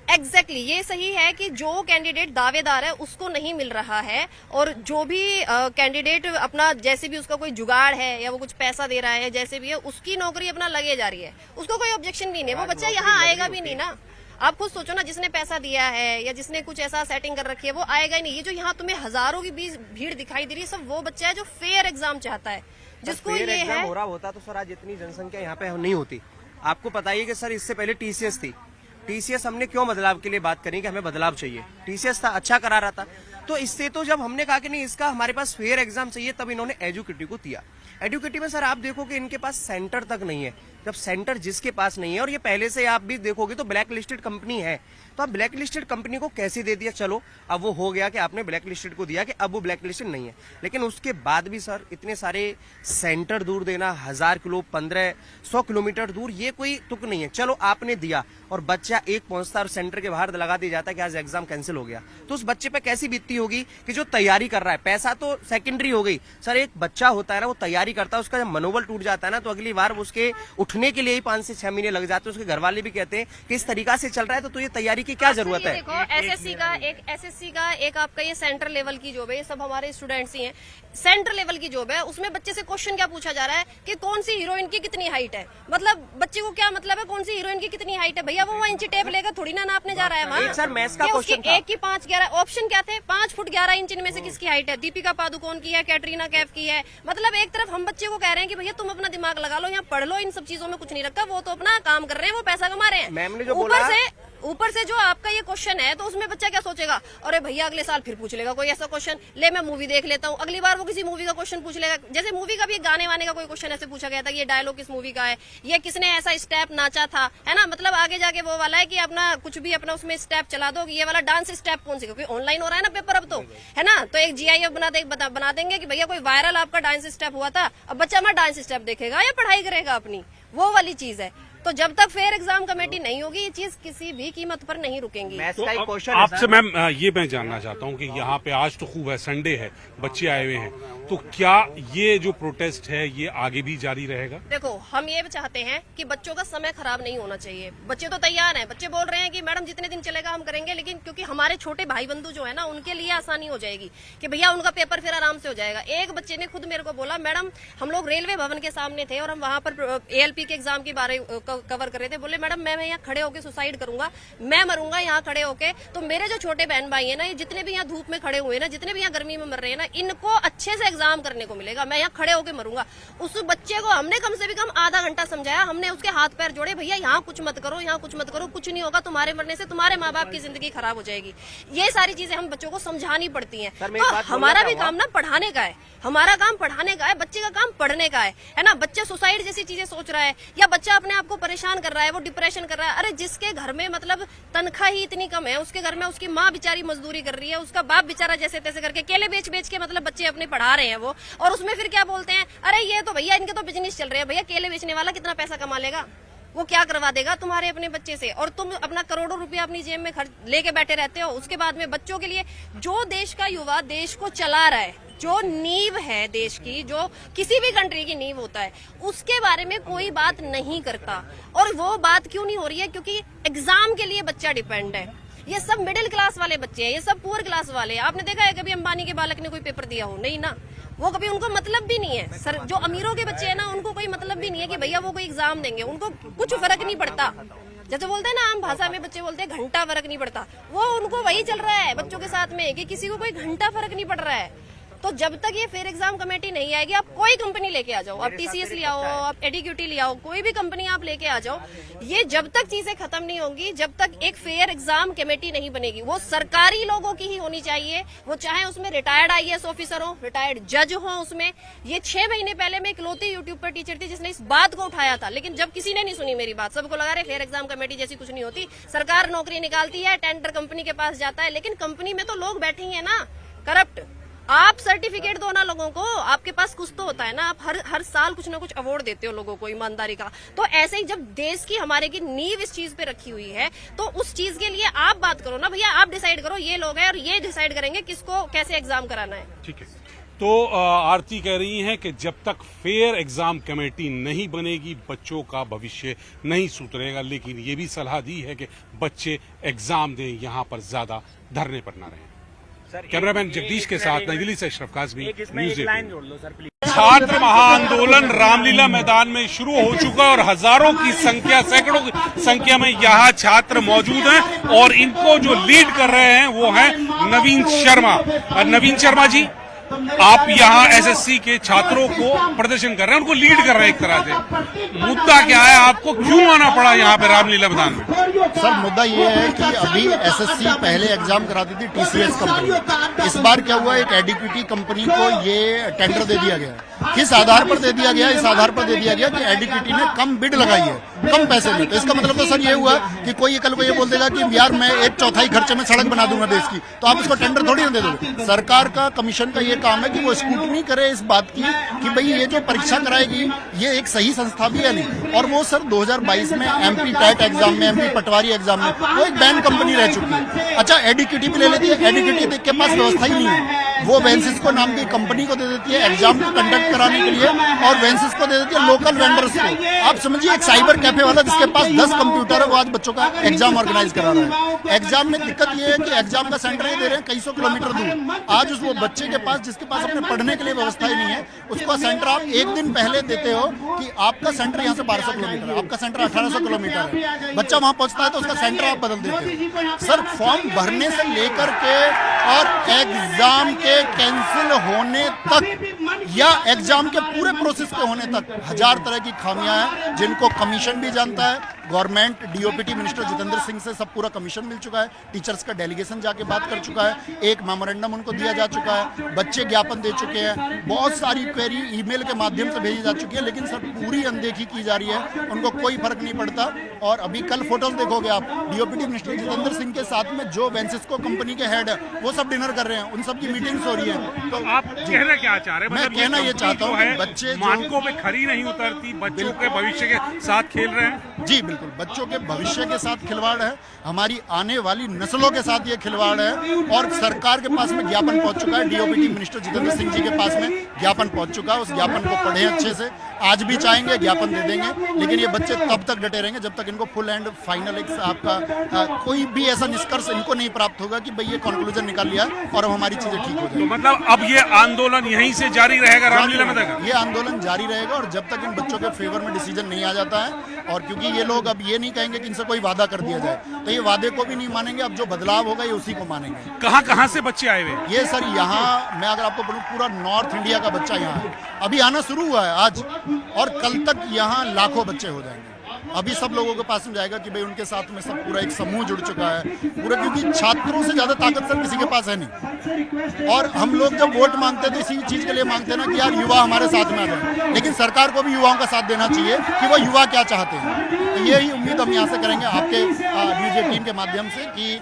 एग्जैक्टली ये सही है कि जो कैंडिडेट दावेदार है उसको नहीं मिल रहा है, और जो भी कैंडिडेट अपना जैसे भी उसका कोई जुगाड़ है या वो कुछ पैसा दे रहा है, जैसे भी है उसकी नौकरी अपना लगे जा रही है, उसको कोई ऑब्जेक्शन नहीं है, वो बच्चा यहाँ आएगा भी नहीं ना। आप खुद सोचो ना, जिसने पैसा दिया है या जिसने कुछ ऐसा सेटिंग कर रखी है वो आएगा ही नहीं। ये जो यहाँ तुम्हें हजारों की भीड़ दिखाई दे रही है, सब वो बच्चा है जो फेयर एग्जाम चाहता है, जिसको ये है। हो रहा होता तो सर आज इतनी जनसंख्या यहाँ पे नहीं होती। आपको पता ही कि सर इससे पहले TCS थी, TCS हमने क्यों बदलाव के लिए बात करी कि हमें बदलाव चाहिए, TCS था अच्छा करा रहा था, तो इससे तो जब हमने कहा कि नहीं इसका हमारे पास फेयर एग्जाम चाहिए, तब इन्होंने एजुकेटिव को दिया। एजुकेटिव में सर आप देखो कि इनके पास सेंटर तक नहीं है। जब सेंटर जिसके पास नहीं है, और ये पहले से आप भी देखोगे तो ब्लैक लिस्टेड कंपनी है, तो आप ब्लैक लिस्टेड कंपनी को कैसे दे दिया? चलो अब वो हो गया कि आपने ब्लैक लिस्टेड को दिया कि अब वो ब्लैक लिस्टेड नहीं है, लेकिन उसके बाद भी सर इतने सारे सेंटर दूर देना, 1000 किलो 1500 किलोमीटर दूर, ये कोई तुक नहीं है। चलो आपने दिया और बच्चा एक पहुंचता और सेंटर के बाहर लगा दिया जाता है कि आज एग्जाम कैंसिल हो गया, तो उस बच्चे पे कैसी बीतती होगी कि जो तैयारी कर रहा है। पैसा तो सेकेंडरी हो गई सर, एक बच्चा होता है ना, वो तैयारी करता है, उसका जब मनोबल टूट जाता है ना, तो अगली बार उसके उठने के लिए ही 5 से 6 महीने लग जाते हैं। उसके घर वाले भी कहते हैं कि इस तरीका से चल रहा है तो ये तैयारी की क्या जरूरत है? देखो एसएससी का एक आपका ये सेंटर लेवल की जॉब है, ये सब हमारे स्टूडेंट्स ही हैं। सेंटर लेवल की जॉब है, उसमें बच्चे से क्वेश्चन क्या पूछा जा रहा है कि कौन सी हीरोइन की कितनी हाइट है। मतलब बच्चे को क्या मतलब है कौन सी हीरोइन की कितनी हाइट है? भैया वो इंची टेप लेकर थोड़ी ना नापने जा रहा है वहाँ। सर मैथ्स का क्वेश्चन था, एक की 5-11 ऑप्शन क्या थे? 5 फुट 11 इंच इनमें से किसकी हाइट है? दीपिका पादुकोण की है, कैटरीना कैफ की है। मतलब एक तरफ हम बच्चे को कह रहे हैं कि भैया तुम अपना दिमाग लगा लो, यहाँ पढ़ लो, इन सब चीजों में कुछ नहीं रखा, वो तो अपना काम कर रहे हैं, वो पैसा कमा रहे हैं। मैम ने जो बोला, ऊपर से जो आपका ये क्वेश्चन है, तो उसमें बच्चा क्या सोचेगा? अरे भैया अगले साल फिर पूछ लेगा कोई ऐसा क्वेश्चन, ले मैं मूवी देख लेता हूँ, अगली बार वो किसी मूवी का क्वेश्चन पूछ लेगा। जैसे मूवी का भी गाने वाने का कोई क्वेश्चन ऐसे पूछा गया था, ये डायलॉग किस मूवी का है, ये किसने ऐसा स्टेप नाचा था, है ना। मतलब आगे जाके वो वाला है कि अपना कुछ भी अपना उसमें स्टेप चला दो, ये वाला डांस स्टेप कौन सी, क्योंकि ऑनलाइन हो रहा है ना पेपर अब तो, है ना। तो एक GIF बना देंगे कि भैया कोई वायरल आपका डांस स्टेप हुआ था, अब बच्चा मैं डांस स्टेप देखेगा या पढ़ाई करेगा अपनी, वो वाली चीज है। तो जब तक फेयर एग्जाम कमेटी नहीं होगी, ये चीज किसी भी कीमत पर नहीं रुकेंगी। तो आपसे मैम ये मैं जानना चाहता हूँ कि यहाँ पे आज तो खूब है, संडे है, बच्चे आए हुए हैं, तो क्या ये जो प्रोटेस्ट है ये आगे भी जारी रहेगा? देखो हम ये चाहते हैं कि बच्चों का समय खराब नहीं होना चाहिए। बच्चे तो तैयार हैं, बच्चे बोल रहे हैं कि मैडम जितने दिन चलेगा हम करेंगे, लेकिन क्योंकि हमारे छोटे भाई बंधु जो है ना, उनके लिए आसानी हो जाएगी कि भैया उनका पेपर फिर आराम से हो जाएगा। एक बच्चे ने खुद मेरे को बोला, मैडम हम लोग रेलवे भवन के सामने थे और हम वहां पर ALP के एग्जाम के बारे कवर कर रहे थे। बोले मैडम मैं यहाँ खड़े होके सुसाइड करूंगा, मैं मरूंगा यहाँ खड़े होके। तो मेरे जो छोटे बहन भाई है ना, ये जितने भी यहाँ धूप में खड़े हुए हैं ना, जितने भी यहाँ गर्मी में मर रहे हैं ना, इनको अच्छे से एग्जाम करने को मिलेगा, मैं यहाँ खड़े होके मरूंगा। उस बच्चे को हमने कम से कम आधा घंटा समझाया, हमने उसके हाथ पैर जोड़े, भैया यहाँ कुछ मत करो, यहाँ कुछ मत करो, कुछ नहीं होगा, तुम्हारे मरने से तुम्हारे माँ बाप की जिंदगी खराब हो जाएगी। ये सारी चीजें हम बच्चों को समझानी पड़ती हैं। तो हमारा भी काम ना पढ़ाने का है, हमारा काम पढ़ाने का है, बच्चे का काम पढ़ने का है ना। बच्चा सुसाइड जैसी चीजें सोच रहा है या बच्चा अपने आप को परेशान कर रहा है, वो डिप्रेशन कर रहा है, अरे जिसके घर में मतलब तनख्वाह ही इतनी कम है, उसके घर में उसकी माँ बेचारी मजदूरी कर रही है, उसका बाप बेचारा जैसे तैसे करके केले बेच बेच के मतलब बच्चे अपने पढ़ा रहे हैं वो, और उसमें फिर क्या बोलते हैं, अरे ये तो भैया इनके तो बिजनेस चल रहे हैं। भैया केले बेचने वाला कितना पैसा कमा लेगा? वो क्या करवा देगा तुम्हारे अपने बच्चे से? और तुम अपना करोड़ों रुपया अपनी जेब में लेके बैठे रहते हो। उसके बाद में बच्चों के लिए जो देश का युवा देश को चला रहा है, जो नींव है देश की, जो किसी भी कंट्री की नींव होता है, उसके बारे में कोई बात नहीं करता। और वो बात क्यों नहीं हो रही है? क्योंकि एग्जाम के लिए बच्चा डिपेंड है। ये सब मिडिल क्लास वाले बच्चे हैं, ये सब पुअर क्लास वाले हैं। आपने देखा है कभी अंबानी के बालक ने कोई पेपर दिया हो? नहीं ना, वो कभी उनको मतलब भी नहीं है। सर जो अमीरों के बच्चे हैं ना, उनको कोई मतलब भी नहीं है कि भैया वो कोई एग्जाम देंगे, उनको कुछ फर्क नहीं पड़ता। जैसे बोलते हैं ना आम भाषा में बच्चे बोलते हैं घंटा फर्क नहीं पड़ता, वो उनको वही चल रहा है बच्चों के साथ में कि किसी को कोई घंटा फर्क नहीं पड़ रहा है। तो जब तक ये फेयर एग्जाम कमेटी नहीं आएगी, आप कोई कंपनी लेके आ जाओ, आप TCS ले आओ, आप एडीक्यूटी ले आओ, कोई भी कंपनी आप लेके आ जाओ, ये जब तक चीजें खत्म नहीं होंगी, जब तक एक फेयर एग्जाम कमेटी नहीं बनेगी, वो सरकारी लोगों की ही होनी चाहिए। वो चाहे उसमें रिटायर्ड IAS ऑफिसर हो, रिटायर्ड जज हो उसमें। ये 6 महीने पहले मैं इकलौती यूट्यूब पर टीचर थी जिसने इस बात को उठाया था, लेकिन जब किसी ने नहीं सुनी मेरी बात, सबको लगा रहे फेयर एग्जाम कमेटी जैसी कुछ नहीं होती, सरकार नौकरी निकालती है, टेंडर कंपनी के पास जाता है, लेकिन कंपनी में तो लोग बैठे ही है ना करप्ट। आप सर्टिफिकेट दो ना लोगों को, आपके पास कुछ तो होता है ना, आप हर साल कुछ ना कुछ अवार्ड देते हो लोगों को ईमानदारी का। तो ऐसे ही जब देश की हमारे की नींव इस चीज पे रखी हुई है, तो उस चीज के लिए आप बात करो ना भैया, आप डिसाइड करो, ये लोग हैं और ये डिसाइड करेंगे किसको कैसे एग्जाम कराना है। ठीक है, तो आरती कह रही हैं कि जब तक फेयर एग्जाम कमेटी नहीं बनेगी, बच्चों का भविष्य नहीं सुधरेगा, लेकिन ये भी सलाह दी है कि बच्चे एग्जाम दें, यहाँ पर ज्यादा धरने पर न रहें। कैमरामैन जगदीश के साथ नई दिल्ली से अशरफ काज़मी, न्यूज़ 18। छात्र महाआंदोलन रामलीला मैदान में शुरू हो चुका है और हजारों की संख्या, सैकड़ों की संख्या में यहाँ छात्र मौजूद हैं और इनको जो लीड कर रहे हैं वो हैं नवीन शर्मा। नवीन शर्मा जी, आप यहाँ एसएससी के छात्रों को प्रदर्शन कर रहे हैं, उनको लीड कर रहे हैं एक तरह से। मुद्दा क्या है, आपको क्यों आना पड़ा यहाँ पे रामलीला मैदान में? सर मुद्दा ये है कि अभी एसएससी पहले एग्जाम कराती थी टीसीएस कंपनी। इस बार क्या हुआ, एक एडिक्विटी कंपनी को ये टेंडर दे दिया गया। किस आधार पर दे दिया गया? इस आधार पर दे दिया गया कि एडिक्विटी ने कम बिड लगाई है, कम पैसे में। तो इसका मतलब तो सर ये हुआ कि कोई कल को ये बोल देगा कि यार मैं 1/4 खर्चे में सड़क बना दूंगा देश की, तो आप इसको टेंडर थोड़ी ना दे दोगे। सरकार का कमीशन का ये काम है कि वो स्क्रूटनी करे इस बात की कि भाई ये जो परीक्षा कराएगी ये एक सही संस्था भी है नहीं। और वो सर 2022 में एमपी टेट एग्जाम में, एमपी पटवारी एग्जाम में वो एक बैन कंपनी रह चुकी है। अच्छा एडिक्विटी भी ले लेती है, एडिक्विटी के पास व्यवस्था ही नहीं है। वो वेंसिस्को नाम की कंपनी को दे देती है एग्जाम को कंडक्ट कराने के लिए, और वेंसिस्को दे देती है लोकल वेंडर्स को। आप समझिए एक साइबर कैफे वाला जिसके पास 10 कंप्यूटर है, वो आज बच्चों का एग्जाम ऑर्गेनाइज करा रहा है। एग्जाम में दिक्कत ये है कि एग्जाम का सेंटर ही दे रहे हैं कई सौ किलोमीटर दूर। आज उस वो बच्चे के पास जिसके पास अपने पढ़ने के लिए व्यवस्था ही नहीं है, उसका सेंटर आप एक दिन पहले देते हो कि आपका सेंटर यहाँ से 1200 किलोमीटर है, आपका सेंटर 1800 किलोमीटर है। बच्चा वहां पहुंचता है तो उसका सेंटर आप बदल देते हो। सर फॉर्म भरने से लेकर के और एग्जाम के कैंसिल होने तक या एग्जाम के पूरे प्रोसेस के होने तक 1000 तरह की खामियां हैं, जिनको कमीशन भी जानता है। Government DOPT minister Jitendra Singh से सब पूरा कमीशन मिल चुका है, टीचर्स का डेलीगेशन जाके बात कर चुका है, एक मेमोरेंडम उनको दिया जा चुका है, बच्चे ज्ञापन दे चुके हैं, बहुत सारी क्वेरी ईमेल के माध्यम से भेजी जा चुकी है, लेकिन सर पूरी अनदेखी की जा रही है, उनको कोई फर्क नहीं पड़ता। और अभी कल फोटोज देखोगे आप, डीओपीटी मिनिस्टर जितेंद्र सिंह के साथ में जो वेंसिस्को कंपनी के हेड है वो सब डिनर कर रहे हैं, उन सब की मीटिंग्स हो रही है। तो आप कहना क्या चाह रहे हैं? मैं कहना ये चाहता हूँ कि बच्चे मानकों पे खरी नहीं उतरती, बच्चों के भविष्य के साथ खेल रहे हैं। जी बिल्कुल, बच्चों के भविष्य के साथ खिलवाड़ है, हमारी आने वाली नस्लों के साथ ये खिलवाड़ है। और सरकार के पास में ज्ञापन पहुंच चुका है, डीओपीटी मिनिस्टर जितेंद्र सिंह जी के पास में ज्ञापन पहुंच चुका है। उस ज्ञापन को पढ़े अच्छे से, आज भी चाहेंगे ज्ञापन दे देंगे, लेकिन ये बच्चे तब तक डटे रहेंगे जब तक इनको फुल एंड फाइनल एक आपका कोई भी ऐसा निष्कर्ष इनको नहीं प्राप्त होगा कि भाई ये कंक्लूजन निकाल लिया और अब हमारी चीजें ठीक हो जाएगी। तो मतलब अब ये आंदोलन यहीं से जारी रहेगा रामलीला मैदान? ये आंदोलन जारी रहेगा और जब तक इन बच्चों के फेवर में डिसीजन नहीं आ जाता है, और क्योंकि ये लोग अब ये नहीं कहेंगे कि इनसे कोई वादा कर दिया जाए, तो ये वादे को भी नहीं मानेंगे। अब जो बदलाव होगा ये उसी को मानेंगे। कहाँ से बच्चे आए हुए? ये सर यहाँ मैं अगर आपको बोलूं पूरा नॉर्थ इंडिया का बच्चा यहाँ है, अभी आना शुरू हुआ है आज, और कल तक यहाँ लाखों बच्चे हो जाएंगे। अभी सब लोगों के पास में जाएगा कि भाई उनके साथ में सब पूरा एक समूह जुड़ चुका है पूरा, क्योंकि छात्रों से ज्यादा ताकत सर किसी के पास है नहीं। और हम लोग जब वोट मांगते हैं तो इसी चीज के लिए मांगते हैं ना कि यार युवा हमारे साथ में आ जाए, लेकिन सरकार को भी युवाओं का साथ देना चाहिए कि वो युवा क्या चाहते हैं। तो यही उम्मीद हम यहाँ से करेंगे आपके न्यूज 18 के माध्यम से कि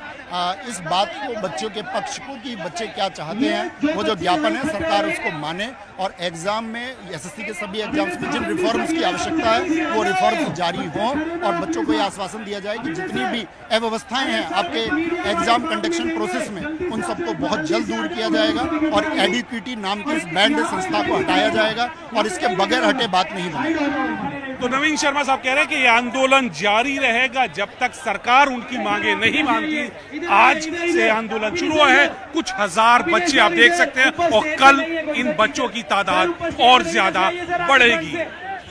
इस बात को, बच्चों के पक्ष को, कि बच्चे क्या चाहते हैं, वो जो ज्ञापन है सरकार उसको माने, और एग्जाम में एसएससी के सभी एग्जाम्स में जिन रिफॉर्म्स की आवश्यकता है वो रिफॉर्म्स जारी हों, और बच्चों को ये आश्वासन दिया जाए कि जितनी भी अव्यवस्थाएं हैं आपके एग्जाम कंडक्शन प्रोसेस में, उन सबको बहुत जल्द दूर किया जाएगा, और एडिक्विटी नाम की इस बैंड संस्था को हटाया जाएगा, और इसके बगैर हटे बात नहीं बनेगी। तो नवीन शर्मा साहब कह रहे हैं कि ये आंदोलन जारी रहेगा जब तक सरकार उनकी मांगे नहीं मानती। आज से आंदोलन शुरू हुआ है, कुछ हजार बच्चे आप देख सकते हैं, और कल इन बच्चों की तादाद और ज्यादा बढ़ेगी।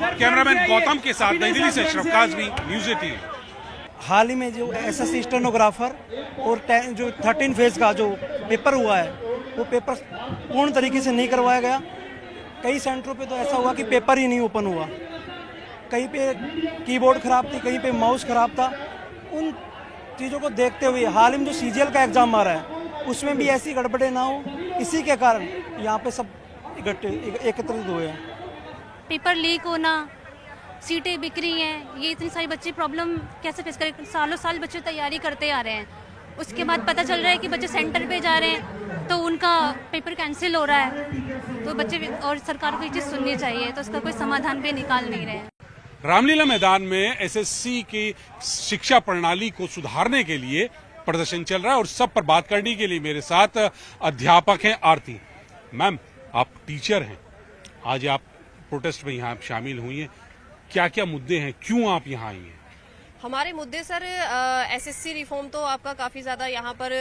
कैमरामैन गौतम के साथ नई दिल्ली से अशरफ काज़मी, न्यूज़ 18। हाल ही में जो एसएससी स्टेनोग्राफर और जो 13 फेज का जो पेपर हुआ है, वो पेपर पूर्ण तरीके से नहीं करवाया गया। कई सेंटरों पे तो ऐसा हुआ कि पेपर ही नहीं ओपन हुआ, कहीं पे कीबोर्ड खराब थी, कहीं पे माउस खराब था। उन चीज़ों को देखते हुए हाल ही में जो सीजीएल का एग्ज़ाम आ रहा है उसमें भी ऐसी गड़बड़ें ना हो, इसी के कारण यहाँ पे सब एकत्रित हुए हैं। पेपर लीक होना, सीटें बिक रही हैं, ये इतनी सारी बच्चे प्रॉब्लम कैसे फेस करें? सालों साल बच्चे तैयारी करते आ रहे हैं, उसके बाद पता चल रहा है कि बच्चे सेंटर पे जा रहे हैं तो उनका पेपर कैंसिल हो रहा है। तो बच्चे और सरकार को ये चीज़ सुननी चाहिए, तो उसका कोई समाधान भी निकाल नहीं रहे हैं। रामलीला मैदान में एसएससी की शिक्षा प्रणाली को सुधारने के लिए प्रदर्शन चल रहा है, और सब पर बात करने के लिए मेरे साथ अध्यापक हैं आरती मैम। आप टीचर हैं, आज आप प्रोटेस्ट में यहाँ शामिल हुई हैं, क्या क्या मुद्दे हैं, क्यों आप यहाँ आई हैं? हमारे मुद्दे सर एसएससी रिफॉर्म तो आपका काफी ज्यादा यहाँ पर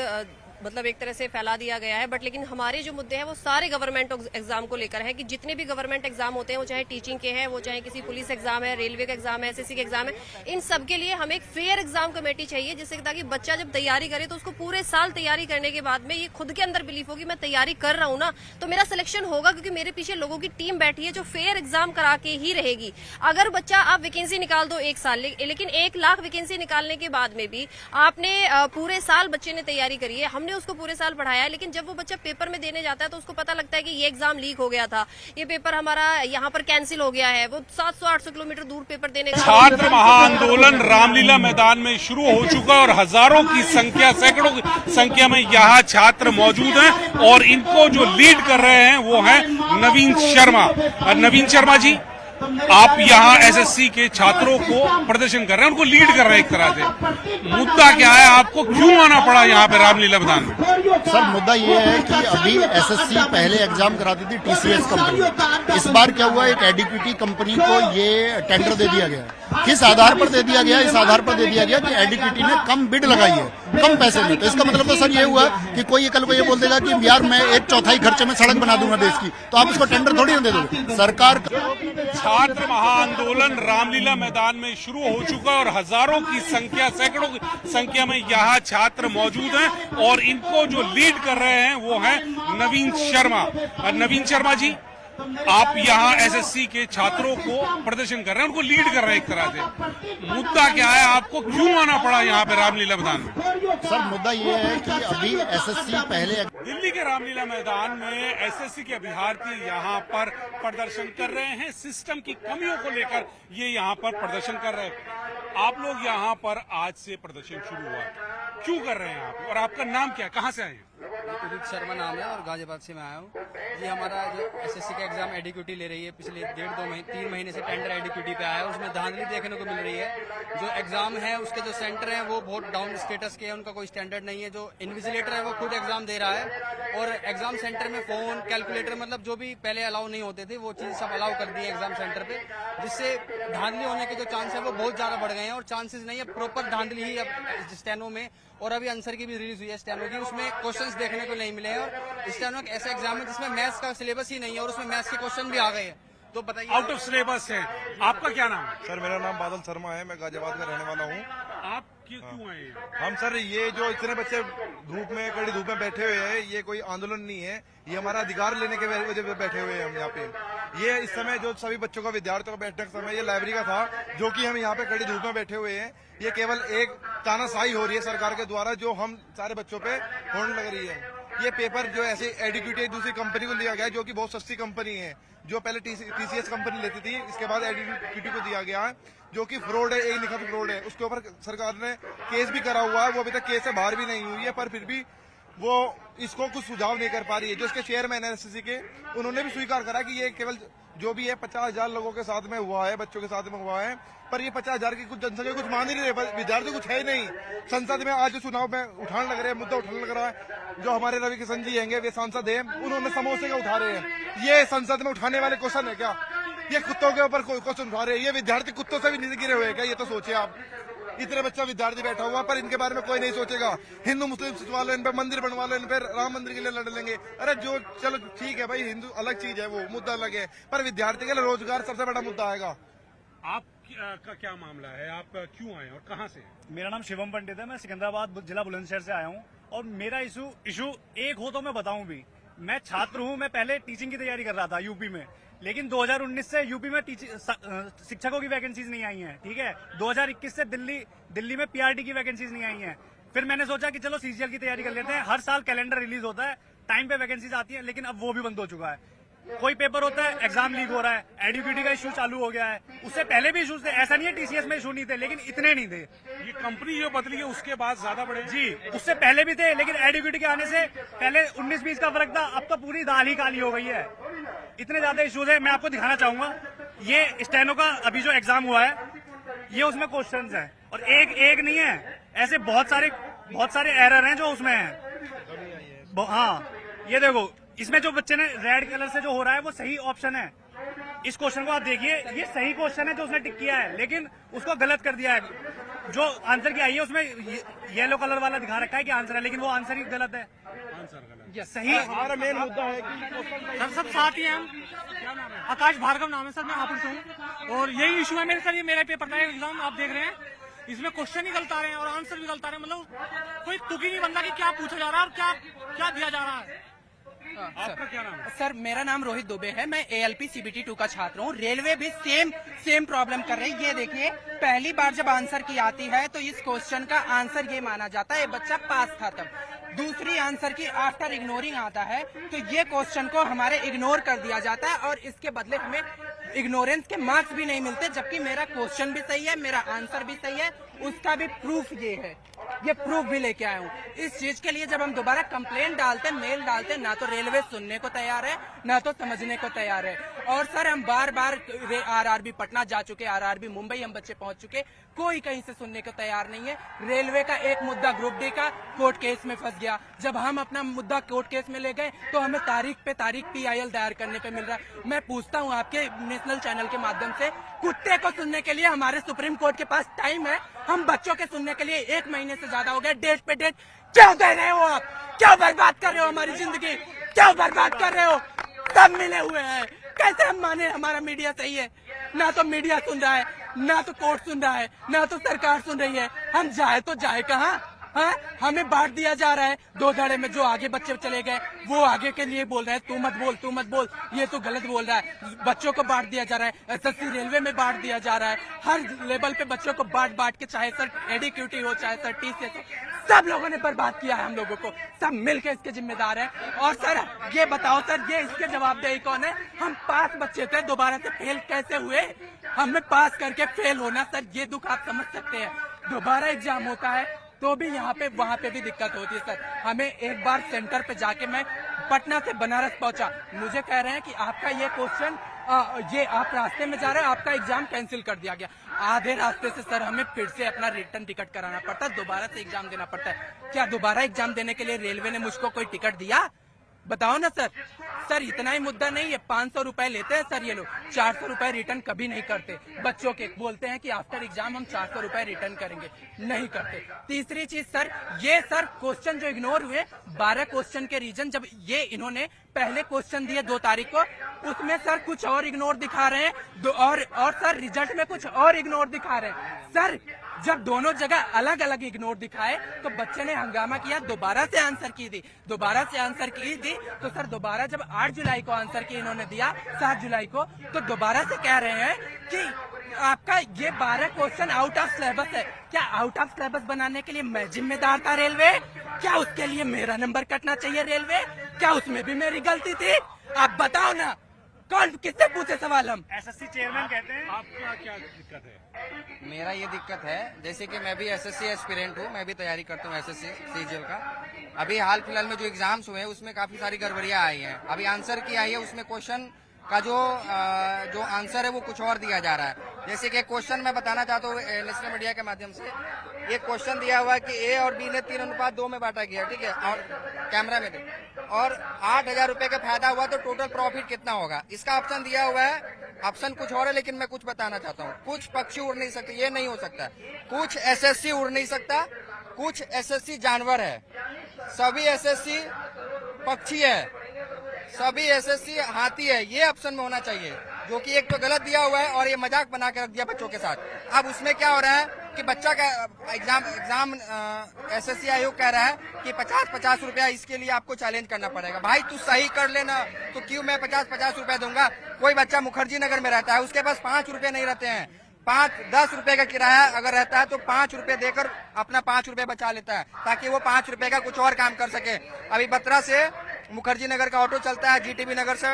मतलब एक तरह से फैला दिया गया है, बट लेकिन हमारे जो मुद्दे हैं वो सारे गवर्नमेंट एग्जाम को लेकर है कि जितने भी गवर्नमेंट एग्जाम होते हैं, वो चाहे टीचिंग के हैं, वो चाहे किसी पुलिस एग्जाम है, रेलवे का एग्जाम है, एसएससी का एग्जाम है, इन सब के लिए हमें एक फेयर एग्जाम कमेटी चाहिए, जिससे ताकि बच्चा जब तैयारी करे तो उसको पूरे साल तैयारी करने के बाद में ये खुद के अंदर बिलीफ होगी मैं तैयारी कर रहा हूँ ना तो मेरा सिलेक्शन होगा, क्योंकि मेरे पीछे लोगों की टीम बैठी है जो फेयर एग्जाम करा के ही रहेगी। अगर बच्चा आप वैकेंसी निकाल दो 1 साल, लेकिन 1 लाख वैकेंसी निकालने के बाद में भी आपने पूरे साल बच्चे ने तैयारी करी है, हमने उसको पूरे साल पढ़ाया है, लेकिन जब वो बच्चा पेपर में देने जाता है तो उसको पता लगता है कि ये एग्जाम लीक हो गया था, ये पेपर हमारा यहाँ पर कैंसिल हो गया है, वो 700-800 किलोमीटर दूर पेपर देने का छात्र महाआंदोलन रामलीला मैदान में शुरू हो चुका है और हजारों की संख्या, सैकड़ों की संख्या में यहाँ छात्र मौजूद हैं और इनको जो लीड कर रहे हैं वो हैं नवीन शर्मा। नवीन शर्मा जी, आप यहाँ एसएससी के छात्रों को प्रदर्शन कर रहे हैं, उनको लीड कर रहे हैं एक तरह से। मुद्दा क्या है, आपको क्यों आना पड़ा यहाँ पे रामलीला मैदान में? सर, मुद्दा ये है कि अभी एसएससी पहले एग्जाम कराती थी टीसीएस कंपनी। इस बार क्या हुआ, एक एडीक्यूटी कंपनी को ये टेंडर दे दिया गया। किस आधार पर दे दिया गया? इस आधार पर दे दिया गया कि एडीक्यूटी ने कम बिड लगाई है, कम पैसे में। तो इसका मतलब तो सर ये हुआ कि कोई कल को ये बोल देगा कि यार मैं 1/4 खर्चे में सड़क बना दूंगा देश की, तो आप उसको टेंडर थोड़ी ना दे दोगे। सरकार छात्र महाआंदोलन रामलीला मैदान में शुरू हो चुका है और हजारों की संख्या, सैकड़ों की संख्या में यहाँ छात्र मौजूद हैं और इनको जो लीड कर रहे हैं वो हैं नवीन शर्मा। नवीन शर्मा जी, आप यहाँ एसएससी के छात्रों को प्रदर्शन कर रहे हैं, उनको लीड कर रहे हैं एक तरह से। मुद्दा क्या है, आपको क्यों आना पड़ा यहाँ पे रामलीला मैदान में? सर, मुद्दा ये है कि अभी एसएससी पहले दिल्ली के रामलीला मैदान में एसएससी के अभ्यर्थी यहाँ पर प्रदर्शन कर रहे हैं, सिस्टम की कमियों को लेकर ये यहाँ पर प्रदर्शन कर रहे हैं। आप लोग यहाँ पर आज से प्रदर्शन शुरू हुआ, क्यों कर रहे हैं आप, और आपका नाम क्या है, कहाँ से आए हैं? उदित शर्मा नाम है और गाजियाबाद से मैं आया हूँ जी। हमारा जो एसएससी का एग्जाम एडीक्यूटी ले रही है, पिछले 3 महीने से टेंडर एडीक्यूटी पे आया है, उसमें धांधली देखने को मिल रही है। जो एग्जाम है उसके जो सेंटर हैं वो बहुत डाउन स्टेटस के हैं, उनका कोई स्टैंडर्ड नहीं है। जो इन्विजिलेटर है वो खुद एग्जाम दे रहा है और एग्जाम सेंटर में फोन, कैलकुलेटर, मतलब जो भी पहले अलाउ नहीं होते थे वो चीज सब अलाउ कर दी है एग्जाम सेंटर पे, जिससे धांधली होने के जो चांस है वो बहुत ज्यादा बढ़ गए हैं और चांसेस नहीं है प्रॉपर धांधली ही अब स्टेनो में। और अभी आंसर की भी रिलीज हुई है स्टेनो की, उसमें क्वेश्चंस देखने को नहीं मिले हैं और स्टेनो एक ऐसा एग्जाम है जिसमें मैथ्स का सिलेबस ही नहीं है और उसमें मैथ्स के क्वेश्चन भी आ गए हैं। तो बताइए, आउट ऑफ सिलेबस है। आपका क्या नाम है? सर, मेरा नाम बादल शर्मा है, मैं गाजियाबाद में रहने वाला हूँ। आप क्यों आए हैं? हम सर, ये जो इतने बच्चे धूप में, कड़ी धूप में बैठे हुए हैं, ये कोई आंदोलन नहीं है, ये हमारा अधिकार लेने के वजह से बैठे हुए हैं हम यहाँ पे। ये इस समय जो सभी बच्चों का, विद्यार्थियों का बैठने का समय ये लाइब्रेरी का था, जो कि हम यहाँ पे कड़ी धूप में बैठे हुए हैं। ये केवल एक तानाशाही हो रही है सरकार के द्वारा, जो हम सारे बच्चों पे होने लग रही है। ये पेपर जो ऐसे एडीक्यूटी दूसरी कंपनी को लिया गया, जो कि बहुत सस्ती कंपनी है, जो पहले टीसीएस कंपनी लेती थी, इसके बाद एडीक्यूटी को दिया गया है, जो कि फ्रॉड है, एक निखत फ्रॉड है। उसके ऊपर सरकार ने केस भी करा हुआ है, वो अभी तक केस से बाहर भी नहीं हुई है, पर फिर भी वो इसको कुछ सुझाव नहीं कर पा रही है। जो इसके चेयरमैन है एसएससी के, उन्होंने भी स्वीकार करा कि ये केवल जो भी है 50,000 लोगों के साथ में हुआ है, बच्चों के साथ में हुआ है, पर ये 50,000 की कुछ जनसंख्या कुछ मान ही नहीं रहे, विद्यार्थी कुछ है ही नहीं। संसद में आज जो चुनाव में उठाने लग रहे हैं, मुद्दा उठाने लग रहा है, जो हमारे रवि किशन जी हैंगे, वे सांसद हैं, उन्होंने समोसे का उठा रहे हैं। ये संसद में उठाने वाले क्वेश्चन है क्या? ये कुत्तों के ऊपर क्वेश्चन उठा रहे हैं। ये विद्यार्थी कुत्तों से भी नीचे गिरे हुए हैं क्या? ये तो सोचिए आप, इतने बच्चा विद्यार्थी बैठा हुआ, पर इनके बारे में कोई नहीं सोचेगा। हिंदू मुस्लिम सचिवा लो, इन पे मंदिर बनवा लो, इन पे राम मंदिर के लिए लड़ लेंगे। अरे जो, चलो ठीक है भाई, हिंदू अलग चीज है, वो मुद्दा अलग है, पर विद्यार्थी के लिए रोजगार सबसे बड़ा मुद्दा आएगा। आप का क्या मामला है, आप क्यों आए और कहाँ से? मेरा नाम शिवम पंडित है, मैं सिकंदराबाद जिला बुलंदशहर से आया हूँ और मेरा इशू एक हो तो मैं बताऊं भी। मैं छात्र हूँ, मैं पहले टीचिंग की तैयारी कर रहा था यूपी में, लेकिन 2019 से यूपी में शिक्षकों की वैकेंसीज नहीं आई हैं, ठीक है। 2021 से दिल्ली में पीआरटी की वैकेंसीज नहीं आई हैं। फिर मैंने सोचा कि चलो सीजीएल की तैयारी कर लेते हैं। हर साल कैलेंडर रिलीज होता है, टाइम पे वैकेंसीज आती है, लेकिन अब वो भी बंद हो चुका है। कोई पेपर होता है, एग्जाम लीक हो रहा है, एडीक्यूटी का इशू चालू हो गया है। उससे पहले भी इशूज थे, ऐसा नहीं है टीसीएस में इशू नहीं थे, लेकिन इतने नहीं थे। ये कंपनी जो बदली है उसके बाद ज्यादा बड़े जी, उससे पहले भी थे, लेकिन एडीक्यूटी के आने से पहले 19-20 का फर्क था, अब तो पूरी दाल ही काली हो गई है। इतने ज्यादा इश्यूज है। मैं आपको दिखाना चाहूंगा, ये स्टेनो का अभी जो एग्जाम हुआ है, ये उसमें क्वेश्चंस हैं और एक नहीं है, ऐसे बहुत सारे एरर हैं जो उसमें हैं। हाँ, ये देखो, इसमें जो बच्चे ने रेड कलर से जो हो रहा है वो सही ऑप्शन है। इस क्वेश्चन को आप देखिए, ये सही क्वेश्चन है जो उसने टिक किया है, लेकिन उसको गलत कर दिया है। जो आंसर की आई है उसमें येलो कलर वाला दिखा रखा है कि आंसर है, लेकिन वो आंसर ही गलत है। सही हमारा मेन मुद्दा है कि सर सब साथ ही हैं हम। क्या नाम है? आकाश भार्गव नाम है सर, मैं हापुड़ से हूँ और यही इशू है मेरे सर। ये मेरा पेपर था एग्जाम, आप देख रहे हैं, इसमें क्वेश्चन ही गलत आ रहे हैं और आंसर भी गलत आ रहे हैं। मतलब कोई तुक ही नहीं बनता कि क्या पूछा जा रहा है और क्या क्या दिया जा रहा है। आपका क्या नाम है? सर मेरा नाम रोहित दुबे है, मैं ALP CBT 2 का छात्र हूँ। रेलवे भी सेम प्रॉब्लम कर रही है। ये देखिए, पहली बार जब आंसर की आती है तो इस क्वेश्चन का आंसर ये माना जाता है ये बच्चा पास था। तब दूसरी आंसर की आफ्टर इग्नोरिंग आता है तो ये क्वेश्चन को हमारे इग्नोर कर दिया जाता है और इसके बदले हमें इग्नोरेंस के मार्क्स भी नहीं मिलते, जबकि मेरा क्वेश्चन भी सही है, मेरा आंसर भी सही है, उसका भी प्रूफ ये है, ये प्रूफ भी लेके आया हूँ। इस चीज के लिए जब हम दोबारा कंप्लेन डालते, मेल डालते, ना तो रेलवे सुनने को तैयार है ना तो समझने को तैयार है। और सर हम बार बार RRB पटना जा चुके, RRB मुंबई हम बच्चे पहुंच चुके, कोई कहीं से सुनने को तैयार नहीं है। रेलवे का एक मुद्दा ग्रुप डी का कोर्ट केस में फंस गया। जब हम अपना मुद्दा कोर्ट केस में ले गए तो हमें तारीख पे तारीख PIL दायर करने पे मिल रहा है। मैं पूछता हूँ आपके नेशनल चैनल के माध्यम से, कुत्ते को सुनने के लिए हमारे सुप्रीम कोर्ट के पास टाइम है, हम बच्चों के सुनने के लिए 1 महीने से ज्यादा हो गया, डेट पे डेट क्यों दे रहे हो आप? क्यों बर्बाद कर रहे हो हमारी जिंदगी? क्यों बर्बाद कर रहे हो? सब मिले हुए हैं, कैसे हम माने हमारा मीडिया सही है? ना तो मीडिया सुन रहा है, ना तो कोर्ट सुन रहा है, ना तो सरकार सुन रही है। हम जाए तो जाए कहाँ? हाँ, हमें बांट दिया जा रहा है 2 धड़े में। जो आगे बच्चे चले गए वो आगे के लिए बोल रहे हैं, तू मत बोल, ये तो गलत बोल रहा है। बच्चों को बांट दिया जा रहा है, SSC रेलवे में बांट दिया जा रहा है, हर लेवल पे बच्चों को बांट के, चाहे सर एडीक्यूटी हो, चाहे सर TCS हो, सब लोगों ने बर्बाद किया है हम लोगों को। सब मिलकर इसके जिम्मेदार हैं। और सर ये बताओ सर, ये इसके जवाबदेही कौन है? हम पास बच्चे थे, दोबारा से फेल कैसे हुए? हमें पास करके फेल होना, सर ये दुख आप समझ सकते हैं। दोबारा एग्जाम होता है तो भी यहाँ पे वहाँ पे भी दिक्कत होती है सर। हमें एक बार सेंटर पे जाके, मैं पटना से बनारस पहुंचा, मुझे कह रहे हैं कि आपका ये क्वेश्चन, ये आप रास्ते में जा रहे हैं, आपका एग्जाम कैंसिल कर दिया गया। आधे रास्ते से सर हमें फिर से अपना रिटर्न टिकट कराना पड़ता है, दोबारा से एग्जाम देना पड़ता है। क्या दोबारा एग्जाम देने के लिए रेलवे ने मुझको कोई टिकट दिया? बताओ ना सर। सर इतना ही मुद्दा नहीं है, 500 रुपए लेते हैं सर ये लोग, 400 रुपए रिटर्न कभी नहीं करते। बच्चों के बोलते हैं कि आफ्टर एग्जाम हम 400 रुपए रिटर्न करेंगे, नहीं करते। तीसरी चीज सर, ये सर क्वेश्चन जो इग्नोर हुए, 12 क्वेश्चन के रीजन, जब ये इन्होंने पहले क्वेश्चन दिए 2 तारीख को, उसमें सर कुछ और इग्नोर दिखा रहे हैं, और सर रिजल्ट में कुछ और इग्नोर दिखा रहे हैं। सर जब दोनों जगह अलग अलग इग्नोर दिखाए तो बच्चे ने हंगामा किया, दोबारा से आंसर की दी, तो सर दोबारा जब 8 जुलाई को आंसर की इन्होंने दिया, 7 जुलाई को, तो दोबारा से कह रहे हैं कि आपका ये 12 क्वेश्चन आउट ऑफ सिलेबस है। क्या आउट ऑफ सिलेबस बनाने के लिए मैं जिम्मेदार था रेलवे? क्या उसके लिए मेरा नंबर कटना चाहिए रेलवे? क्या उसमें भी मेरी गलती थी? आप बताओ ना, कौन किससे पूछे सवाल हम? SSC चेयरमैन कहते हैं। आपका क्या दिक्कत है? मेरा ये दिक्कत है, जैसे कि मैं भी SSC एस्पिरेंट हूँ, मैं भी तैयारी करता हूँ SSC CGL का। अभी हाल फिलहाल में जो एग्जाम्स हुए हैं उसमें काफी सारी गड़बड़ियां आई हैं। अभी आंसर की आई है, उसमें क्वेश्चन का जो आंसर है वो कुछ और दिया जा रहा है। जैसे कि क्वेश्चन मैं बताना चाहता हूँ नेशनल मीडिया के माध्यम से, ये क्वेश्चन दिया हुआ है कि A और B ने 3:2 में बांटा गया, ठीक है, और कैमरा में और 8,000 रुपए का फायदा हुआ तो टोटल प्रॉफिट कितना होगा? इसका ऑप्शन दिया हुआ है, ऑप्शन कुछ और है, लेकिन मैं कुछ बताना चाहता हूँ। कुछ पक्षी उड़ नहीं सकते, ये नहीं हो सकता। कुछ SSC उड़ नहीं सकता, कुछ SSC जानवर है, सभी SSC पक्षी है, सभी SSC हाथी है, ये ऑप्शन में होना चाहिए, जो कि एक तो गलत दिया हुआ है और ये मजाक बना के रख दिया बच्चों के साथ। अब उसमें क्या हो रहा है कि बच्चा का एग्जाम SSC आयोग कह रहा है कि 50-50 रुपया इसके लिए आपको चैलेंज करना पड़ेगा। भाई तू सही कर लेना, तो क्यों मैं 50-50 रुपया दूंगा? कोई बच्चा मुखर्जी नगर में रहता है, उसके पास 5 रुपए नहीं रहते हैं, 5-10 रुपए का किराया अगर रहता है तो 5 रुपए देकर अपना 5 रुपए बचा लेता है, ताकि वो 5 रुपए का कुछ और काम कर सके। अभी बत्रा से मुखर्जी नगर का ऑटो चलता है, GTB नगर से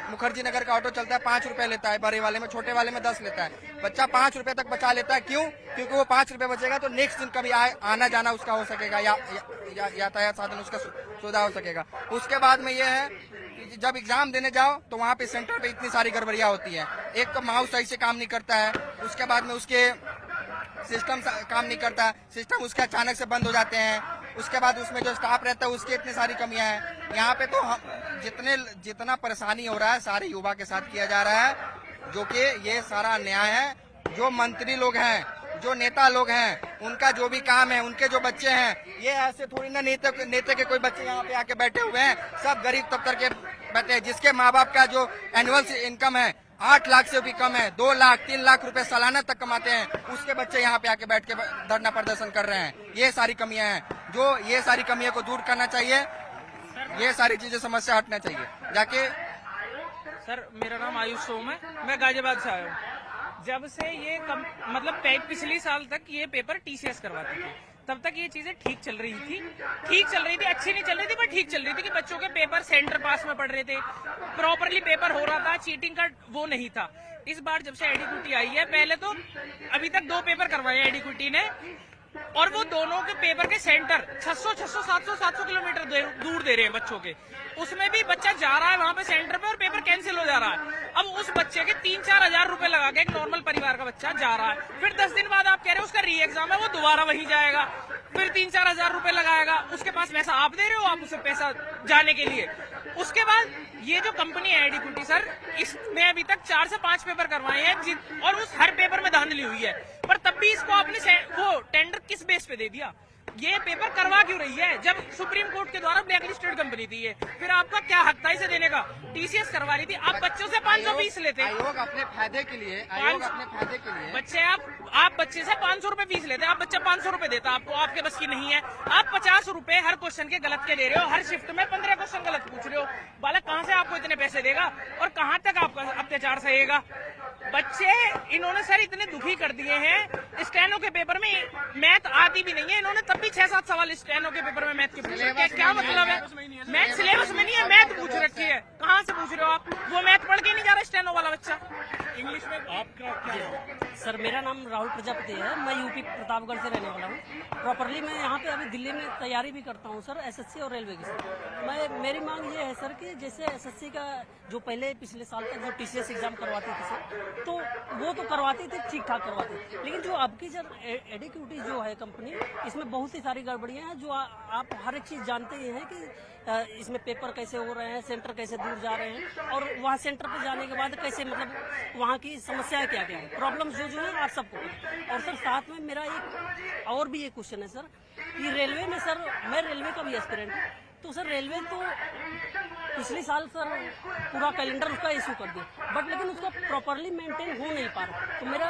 मुखर्जी नगर का ऑटो चलता है, 5 रुपए लेता है बड़े वाले में, छोटे वाले में 10 लेता है। बच्चा 5 रुपए तक बचा लेता है, क्यों? क्योंकि वो 5 रुपए बचेगा तो नेक्स्ट दिन कभी आना जाना उसका हो सकेगा, यातायात साधन उसका सुविधा हो सकेगा। उसके बाद में ये है कि जब एग्जाम देने जाओ तो वहाँ पे सेंटर पे इतनी सारी गड़बड़ियां होती है। एक तो माउस सही से काम नहीं करता है, उसके बाद में उसके सिस्टम काम नहीं करता, सिस्टम उसके अचानक से बंद हो जाते हैं, उसके बाद उसमें जो स्टाफ रहता है उसकी इतनी सारी कमियां हैं। यहाँ पे तो जितना परेशानी हो रहा है सारे युवा के साथ किया जा रहा है, जो कि ये सारा अन्याय है। जो मंत्री लोग हैं, जो नेता लोग हैं, उनका जो भी काम है, उनके जो बच्चे हैं, ये ऐसे थोड़ी ना नेता के कोई बच्चे यहाँ पे आके बैठे हुए हैं, सब गरीब तबके के बैठे हैं, जिसके माँ बाप का जो एनुअल इनकम है 8 लाख से भी कम है, 2 लाख 3 लाख रुपए सालाना तक कमाते हैं, उसके बच्चे यहाँ पे आके बैठ के धरना प्रदर्शन कर रहे हैं। ये सारी कमियां हैं, जो ये सारी कमियों को दूर करना चाहिए, ये सारी चीजें समस्या हटना चाहिए जाके। सर मेरा नाम आयुष सोम है, मैं गाजियाबाद से आया हूँ। जब से ये मतलब पिछली साल तक ये पेपर टीसीएस करवाती थी, तब तक ये चीजें ठीक चल रही थी, अच्छी नहीं चल रही थी पर ठीक चल रही थी कि बच्चों के पेपर सेंटर पास में पड़ रहे थे, प्रॉपरली पेपर हो रहा था, चीटिंग का वो नहीं था। इस बार जब से एडीक्यूटी आई है, पहले तो अभी तक 2 पेपर करवाए एडीक्यूटी ने, और वो दोनों के पेपर के सेंटर 700 किलोमीटर दूर दे रहे हैं बच्चों के। उसमें भी बच्चा जा रहा है वहां पे सेंटर पे और पेपर कैंसिल हो जा रहा है। अब उस बच्चे के 3-4 हजार रुपए लगा के एक नॉर्मल परिवार का बच्चा जा रहा है, फिर 10 दिन बाद आप कह रहे हो उसका री एग्जाम है, वो दोबारा वहीं जाएगा, फिर 3-4 हजार रुपए लगाएगा। उसके पास पैसा आप दे रहे हो, आप उसे पैसा जाने के लिए। उसके बाद ये जो कंपनी है एडीक्यूटी सर, इसने अभी तक 4 से 5 पेपर करवाए हैं, और उस हर पेपर में धांधली हुई है, पर तब भी इसको आपने वो टेंडर किस बेस पे दे दिया? ये पेपर करवा क्यों रही है जब सुप्रीम कोर्ट के द्वारा ब्लैक लिस्टेड कंपनी थी ये? फिर आपका क्या हक था इसे देने का? टीसीएस करवा रही थी, आप बच्चों से 500 फीस लेते। आयोग अपने फायदे के लिए बच्चे आप बच्चे से 500 रुपए फीस लेते, आप बच्चा 500 रुपए देता, आपको आपके बस की नहीं है। आप 50 रुपए हर क्वेश्चन के गलत के दे रहे हो, हर शिफ्ट में 15 क्वेश्चन गलत पूछ रहे हो। बालक कहाँ से आपको इतने पैसे देगा और कहाँ तक आपका अत्याचार सहेगा? बच्चे इन्होंने सर इतने दुखी कर दिए हैं, स्टेनो के पेपर में मैथ आती भी नहीं है, इन्होंने तब भी 6-7 सवाल स्टेनो के पेपर में मैथ के पूछे। क्या मतलब है? मैथ सिलेबस में नहीं है, मैथ पूछ रखी है। कहाँ से पूछ रहे हो आप? वो मैथ पढ़ के नहीं जा रहा स्टेनो वाला बच्चा। इंग्लिश में आपका क्या? सर मेरा नाम राहुल प्रजापति है, मैं यूपी प्रतापगढ़ से रहने वाला हूँ। प्रॉपरली मैं यहाँ पे अभी दिल्ली में तैयारी भी करता हूँ सर, एसएससी और रेलवे की सर। मेरी मांग ये है सर कि जैसे एसएससी का जो पहले पिछले साल तक जो टीसीएस एग्जाम करवाती थी सर, तो वो तो करवाती थी, ठीक ठाक करवाती, लेकिन जो अब की सर एडीक्यूटी जो है कंपनी, इसमें बहुत सी सारी गड़बड़ियाँ हैं जो आप हर एक चीज़ जानते ही हैं कि इसमें पेपर कैसे हो रहे हैं, सेंटर कैसे दूर जा रहे हैं, और वहाँ सेंटर पे जाने के बाद कैसे मतलब वहाँ की समस्याएं क्या क्या है, प्रॉब्लम्स जो है आप सबको। और सर साथ में मेरा एक और भी एक क्वेश्चन है सर कि रेलवे में सर, मैं रेलवे का भी एस्पिरेंट हूँ, तो सर रेलवे तो पिछले साल सर पूरा कैलेंडर उसका इशू कर दिया, बट लेकिन उसका प्रॉपरली मेंटेन हो नहीं पा रहा। तो मेरा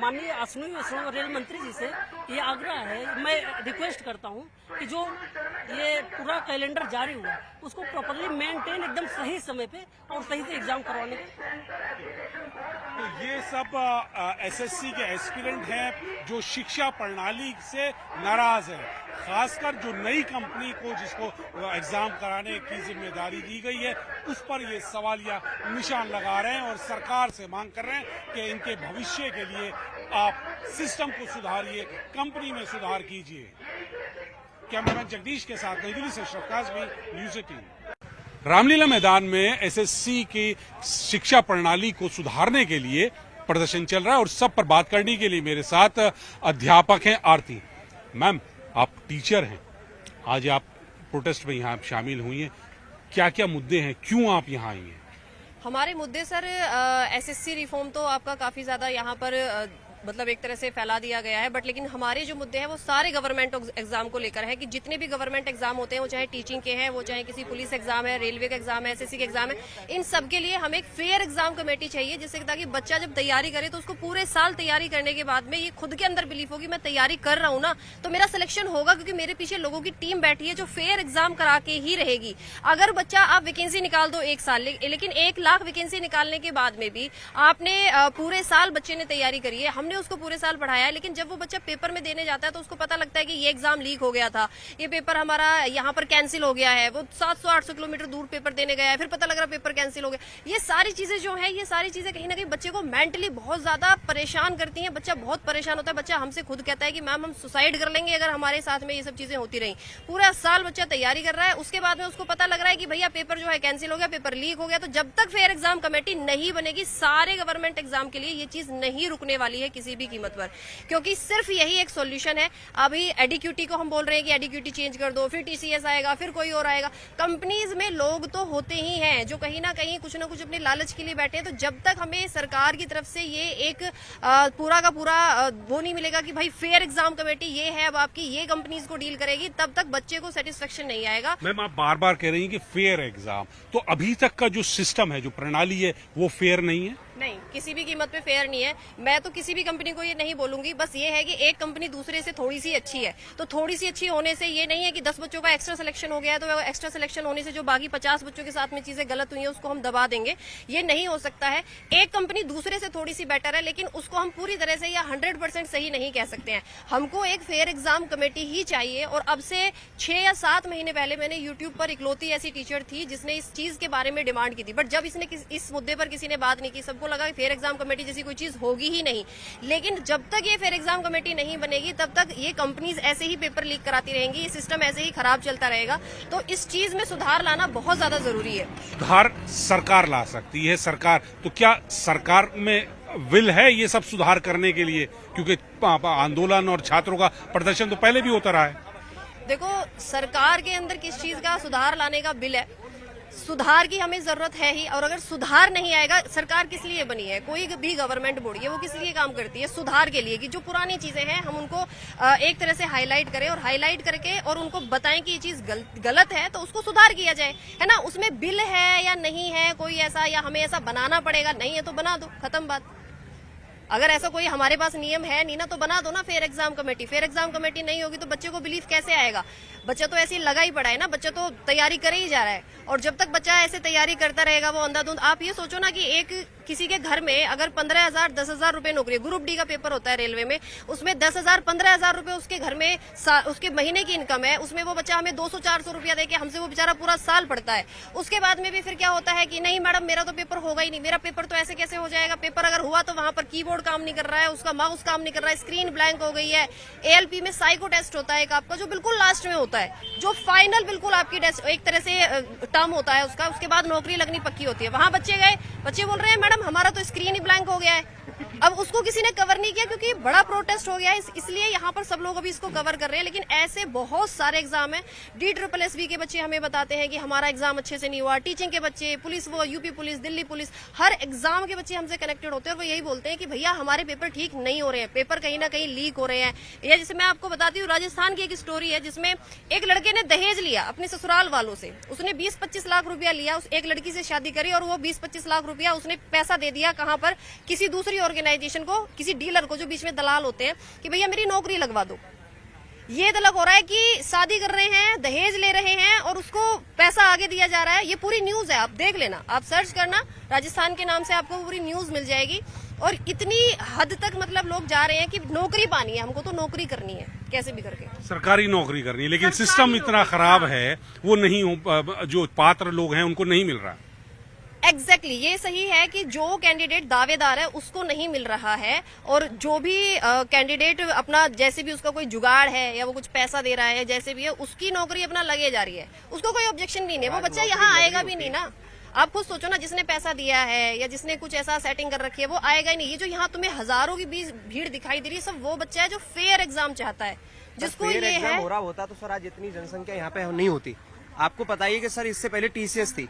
माननीय असनुई रेल मंत्री जी से ये आग्रह है, मैं रिक्वेस्ट करता हूँ कि जो ये पूरा कैलेंडर जारी हुआ उसको प्रॉपरली मेंटेन एकदम सही समय पे और सही से एग्जाम करवाने तो ये सब एसएससी के एस्पिरेंट हैं जो शिक्षा प्रणाली से नाराज है, खासकर जो नई कंपनी को जिसको एग्जाम कराने की जिम्मेदारी दी गई है उस पर ये सवाल या निशान लगा रहे हैं और सरकार से मांग कर रहे हैं कि इनके भविष्य के लिए आप सिस्टम को सुधारिए, कंपनी में सुधार कीजिए। कैमरामैन जगदीश के साथ नई दिल्ली से अशरफ काज़मी, न्यूज़ 18। रामलीला मैदान में एसएससी की शिक्षा प्रणाली को सुधारने के लिए प्रदर्शन चल रहा है और सब पर बात करने के लिए मेरे साथ अध्यापक हैं आरती मैम। आप टीचर हैं, आज आप प्रोटेस्ट में यहाँ शामिल हुई हैं, क्या क्या मुद्दे हैं, क्यों आप यहाँ आई हैं? हमारे मुद्दे सर एसएससी रिफॉर्म तो आपका काफी ज्यादा यहाँ पर मतलब एक तरह से फैला दिया गया है, बट लेकिन हमारे जो मुद्दे हैं वो सारे गवर्नमेंट एग्जाम को लेकर है कि जितने भी गवर्नमेंट एग्जाम होते हैं, वो चाहे टीचिंग के हैं, वो चाहे किसी पुलिस एग्जाम है, रेलवे का एग्जाम है, एसएससी का एग्जाम है, इन सब के लिए हमें एक फेयर एग्जाम कमेटी चाहिए, जिससे ताकि बच्चा जब तैयारी करे तो उसको पूरे साल तैयारी करने के बाद में ये खुद के अंदर बिलीफ होगी मैं तैयारी कर रहा हूँ ना तो मेरा सिलेक्शन होगा, क्योंकि मेरे पीछे लोगों की टीम बैठी है जो फेयर एग्जाम करा के ही रहेगी। अगर बच्चा आप वैकेंसी निकाल दो 1 साल, लेकिन 1 लाख वैकेंसी निकालने के बाद में भी आपने पूरे साल बच्चे ने तैयारी करी है, हमने उसको पूरे साल पढ़ाया है, लेकिन जब वो बच्चा पेपर में देने जाता है तो उसको पता लगता है कि ये एग्जाम लीक हो गया था, ये पेपर हमारा यहाँ पर कैंसिल हो गया है, वो 700-800 किलोमीटर दूर पेपर देने गया है, फिर पता लग रहा पेपर कैंसिल हो गया। ये सारी चीजें जो है, ये सारी चीजें कहीं ना कहीं बच्चे को मेंटली बहुत ज्यादा परेशान करती हैं। बच्चा बहुत परेशान होता है, बच्चा हमसे खुद कहता है कि मैम हम सुसाइड कर लेंगे अगर हमारे साथ में ये सब चीजें होती रही। पूरा साल बच्चा तैयारी कर रहा है, उसके बाद में उसको पता लग रहा है कि भैया पेपर जो है कैंसिल हो गया, पेपर लीक हो गया। तो जब तक फेयर एग्जाम कमेटी नहीं बनेगी, सारे गवर्नमेंट एग्जाम के लिए ये चीज नहीं रुकने वाली है। किसी भी कीमत पर, क्योंकि सिर्फ यही एक सॉल्यूशन है। अभी एडीक्यूटी को हम बोल रहे हैं कि एडीक्यूटी चेंज कर दो, फिर टीसीएस आएगा, फिर कोई और आएगा। कंपनीज में लोग तो होते ही हैं जो कहीं ना कहीं कुछ ना कुछ अपने लालच के लिए बैठे हैं। तो जब तक हमें सरकार की तरफ से ये एक पूरा का पूरा वो नहीं मिलेगा कि भाई फेयर एग्जाम कमेटी ये है, अब आपकी ये कंपनीज को डील करेगी, तब तक बच्चे को सेटिस्फेक्शन नहीं आएगा। मैम, आप बार बार कह रही हैं कि फेयर एग्जाम, तो अभी तक का जो सिस्टम है, जो प्रणाली है, वो फेयर नहीं है? नहीं, किसी भी कीमत पे फेयर नहीं है। मैं तो किसी भी कंपनी को ये नहीं बोलूंगी, बस ये है कि एक कंपनी दूसरे से थोड़ी सी अच्छी है, तो थोड़ी सी अच्छी होने से ये नहीं है कि 10 बच्चों का एक्स्ट्रा सिलेक्शन हो गया है तो एक्स्ट्रा सिलेक्शन होने से जो बाकी 50 बच्चों के साथ में चीजें गलत हुई हैं उसको हम दबा देंगे। ये नहीं हो सकता है। एक कंपनी दूसरे से थोड़ी सी बेटर है, लेकिन उसको हम पूरी तरह से या 100% सही नहीं कह सकते हैं। हमको एक फेयर एग्जाम कमेटी ही चाहिए। और अब से 6 या 7 महीने पहले मैंने यूट्यूब पर इकलौती ऐसी टीचर थी जिसने इस चीज के बारे में डिमांड की थी, बट जब इस मुद्दे पर किसी ने बात नहीं की, सबको लगा कि फेयर एग्जाम कमेटी जैसी कोई चीज होगी ही नहीं। लेकिन जब तक ये फेयर एग्जाम कमेटी नहीं बनेगी तब तक ये कंपनीज ऐसे ही पेपर लीक कराती रहेंगी, ये सिस्टम ऐसे ही खराब चलता रहेगा। तो इस चीज में सुधार लाना बहुत ज्यादा जरूरी है। सुधार सरकार ला सकती है। सरकार, तो क्या सरकार में विल है ये सब सुधार करने के लिए? क्योंकि आंदोलन और छात्रों का प्रदर्शन तो पहले भी होता रहा है। देखो, सरकार के अंदर किस चीज का सुधार लाने का बिल है, सुधार की हमें जरूरत है ही। और अगर सुधार नहीं आएगा, सरकार किस लिए बनी है? कोई भी गवर्नमेंट बॉडी है वो किस लिए काम करती है? सुधार के लिए, कि जो पुरानी चीजें हैं हम उनको एक तरह से हाईलाइट करें, और हाईलाइट करके और उनको बताएं कि ये चीज गलत है तो उसको सुधार किया जाए, है ना। उसमें बिल है या नहीं है कोई ऐसा, या हमें ऐसा बनाना पड़ेगा, नहीं है तो बना दो, खत्म बात। अगर ऐसा कोई हमारे पास नियम है नहीं ना, तो बना दो ना fair exam committee. Fair exam committee नहीं होगी तो बच्चे को बिलीफ कैसे आएगा? बच्चा तो ऐसे ही लगा ही पड़ा है ना, बच्चा तो तैयारी करे ही जा रहा है। और जब तक बच्चा ऐसे तैयारी करता रहेगा वो अंधाधुंध, आप ये सोचो ना कि एक किसी के घर में अगर 15,000 10,000 रुपए नौकरी, ग्रुप डी का पेपर होता है रेलवे में, उसमें 10,000 15,000 रुपए उसके घर में उसके महीने की इनकम है, उसमें वो बच्चा हमें 200-400 रुपया देके हमसे वो बेचारा पूरा साल पढ़ता है। उसके बाद में भी फिर क्या होता है कि नहीं मैडम मेरा तो पेपर होगा ही नहीं, मेरा पेपर तो ऐसे कैसे हो जाएगा? पेपर अगर हुआ तो वहां पर कीबोर्ड काम नहीं कर रहा है, उसका माउस काम नहीं कर रहा है, स्क्रीन ब्लैंक हो गई है। एएलपी में साइको टेस्ट होता है एक आपका, जो बिल्कुल लास्ट में होता है, जो फाइनल बिल्कुल आपकी एक तरह से टर्म होता है उसका, उसके बाद नौकरी लगनी पक्की होती है। वहां बच्चे गए, बच्चे बोल रहे हैं मैडम हमारा तो स्क्रीन ही ब्लैंक हो गया है। अब उसको किसी ने कवर नहीं किया क्योंकि बड़ा प्रोटेस्ट हो गया है, इसलिए यहाँ पर सब लोग अभी इसको कवर कर रहे हैं। लेकिन ऐसे बहुत सारे एग्जाम हैं। DSSB के बच्चे हमें बताते हैं कि हमारा एग्जाम अच्छे से नहीं हुआ। टीचिंग के बच्चे, पुलिस, वो यूपी पुलिस, दिल्ली पुलिस, हर एग्जाम के बच्चे हमसे कनेक्टेड होते हैं और वो यही बोलते हैं कि भैया हमारे पेपर ठीक नहीं हो रहे हैं, पेपर कहीं ना कहीं लीक हो रहे हैं। या जैसे मैं आपको बताती हूँ, राजस्थान की एक स्टोरी है जिसमें एक लड़के ने दहेज लिया अपने ससुराल वालों से। उसने 20-25 लाख रुपया लिया, उस एक लड़की से शादी करी और वो 20-25 लाख रुपया उसने पैसा दे दिया कहाँ पर? किसी दूसरी ऑर्गेनाइजेशन को, किसी डीलर को जो बीच में दलाल होते हैं, कि भैया मेरी नौकरी लगवा दो। ये तलक हो रहा है कि शादी कर रहे हैं, दहेज ले रहे हैं और उसको पैसा आगे दिया जा रहा है। ये पूरी न्यूज है, आप देख लेना, आप सर्च करना राजस्थान के नाम से, आपको पूरी न्यूज मिल जाएगी। और इतनी हद तक मतलब लोग जा रहे हैं कि नौकरी पानी है, हमको तो नौकरी करनी है कैसे भी करके, सरकारी नौकरी करनी है। लेकिन सिस्टम इतना खराब है, वो नहीं हो, जो पात्र लोग हैं उनको नहीं मिल रहा। एग्जैक्टली ये सही है कि जो कैंडिडेट दावेदार है उसको नहीं मिल रहा है, और जो भी कैंडिडेट अपना जैसे भी उसका कोई जुगाड़ है या वो कुछ पैसा दे रहा है जैसे भी है, उसकी नौकरी अपना लगे जा रही है, उसको कोई ऑब्जेक्शन नहीं है। वो बच्चा यहाँ आएगा भी नहीं ना। आप खुद सोचो ना, जिसने पैसा दिया है या जिसने कुछ ऐसा सेटिंग कर रखी है वो आएगा ही नहीं। ये जो यहाँ तुम्हें हजारों की भीड़ दिखाई दे रही है, सब वो बच्चा है जो फेयर एग्जाम चाहता है, जिसको ये है। हो रहा होता तो सर आज इतनी जनसंख्या यहाँ पे नहीं होती। आपको पता ही है कि सर इससे पहले टीसीएस थी।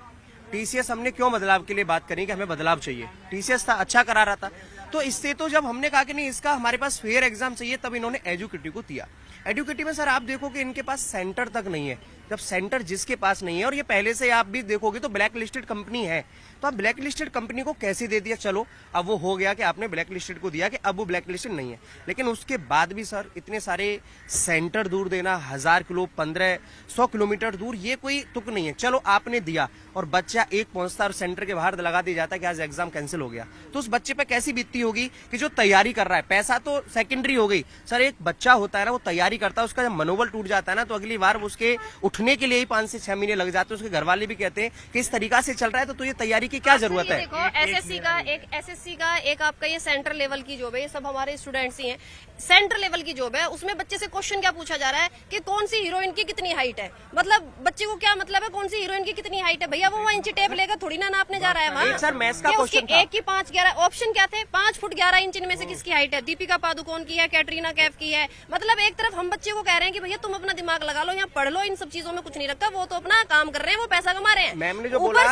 टीसीएस हमने क्यों बदलाव के लिए बात करी कि हमें बदलाव चाहिए? टीसीएस था, अच्छा करा रहा था। तो इससे तो जब हमने कहा कि नहीं इसका हमारे पास फेयर एग्जाम चाहिए, तब इन्होंने एजुकेटी को दिया। एजुकेटी में सर आप देखो कि इनके पास सेंटर तक नहीं है। जब सेंटर जिसके पास नहीं है, और ये पहले से आप भी देखोगे तो ब्लैक लिस्टेड कंपनी है, तो आप ब्लैक लिस्टेड कंपनी को कैसे दे दिया? चलो अब वो हो गया कि आपने ब्लैक लिस्टेड को दिया कि अब वो ब्लैक लिस्टेड नहीं है, लेकिन उसके बाद भी सर इतने सारे सेंटर दूर देना, 1000 किलो 1500 किलोमीटर दूर, ये कोई तुक नहीं है। चलो आपने दिया और बच्चा एक पहुंचता और सेंटर के बाहर लगा दिया जाता है कि आज एग्जाम कैंसिल हो गया, तो उस बच्चे पे कैसी बीतती होगी कि जो तैयारी कर रहा है। पैसा तो सेकेंडरी हो गई सर, एक बच्चा होता है ना, वो तैयारी करता है, उसका जब मनोबल टूट जाता है ना, तो अगली बार उसके उठने के लिए ही 5 से 6 महीने लग जाते हैं। उसके घर वाले भी कहते हैं कि इस तरीका से चल रहा है तो ये तैयारी की क्या जरूरत है? देखो एसएससी का एक आपका ये सेंटर लेवल की जॉब है, ये सब हमारे स्टूडेंट्स ही हैं। सेंटर लेवल की जॉब है, उसमें बच्चे से क्वेश्चन क्या पूछा जा रहा है कि कौन सी हीरोइन की कितनी हाइट है। मतलब बच्चे को क्या मतलब है कौन सी हीरोइन की कितनी हाइट है? भैया वो वहाँ इंची टेप लेकर थोड़ी ना नापने जा रहा है वहाँ। सर मैथ्स का क्वेश्चन था। 1 की 5-11 ऑप्शन क्या थे? 5 फुट 11 इंच इनमें से किसकी हाइट है? दीपिका पादुकोण की है, कैटरीना कैफ की है। मतलब एक तरफ हम बच्चे को कह रहे हैं कि भैया तुम अपना दिमाग लगा लो, यहाँ पढ़ लो, इन सब चीजों में कुछ नहीं रखा, वो तो अपना काम कर रहे हैं, वो पैसा कमा रहे हैं। मैम ने जो बोला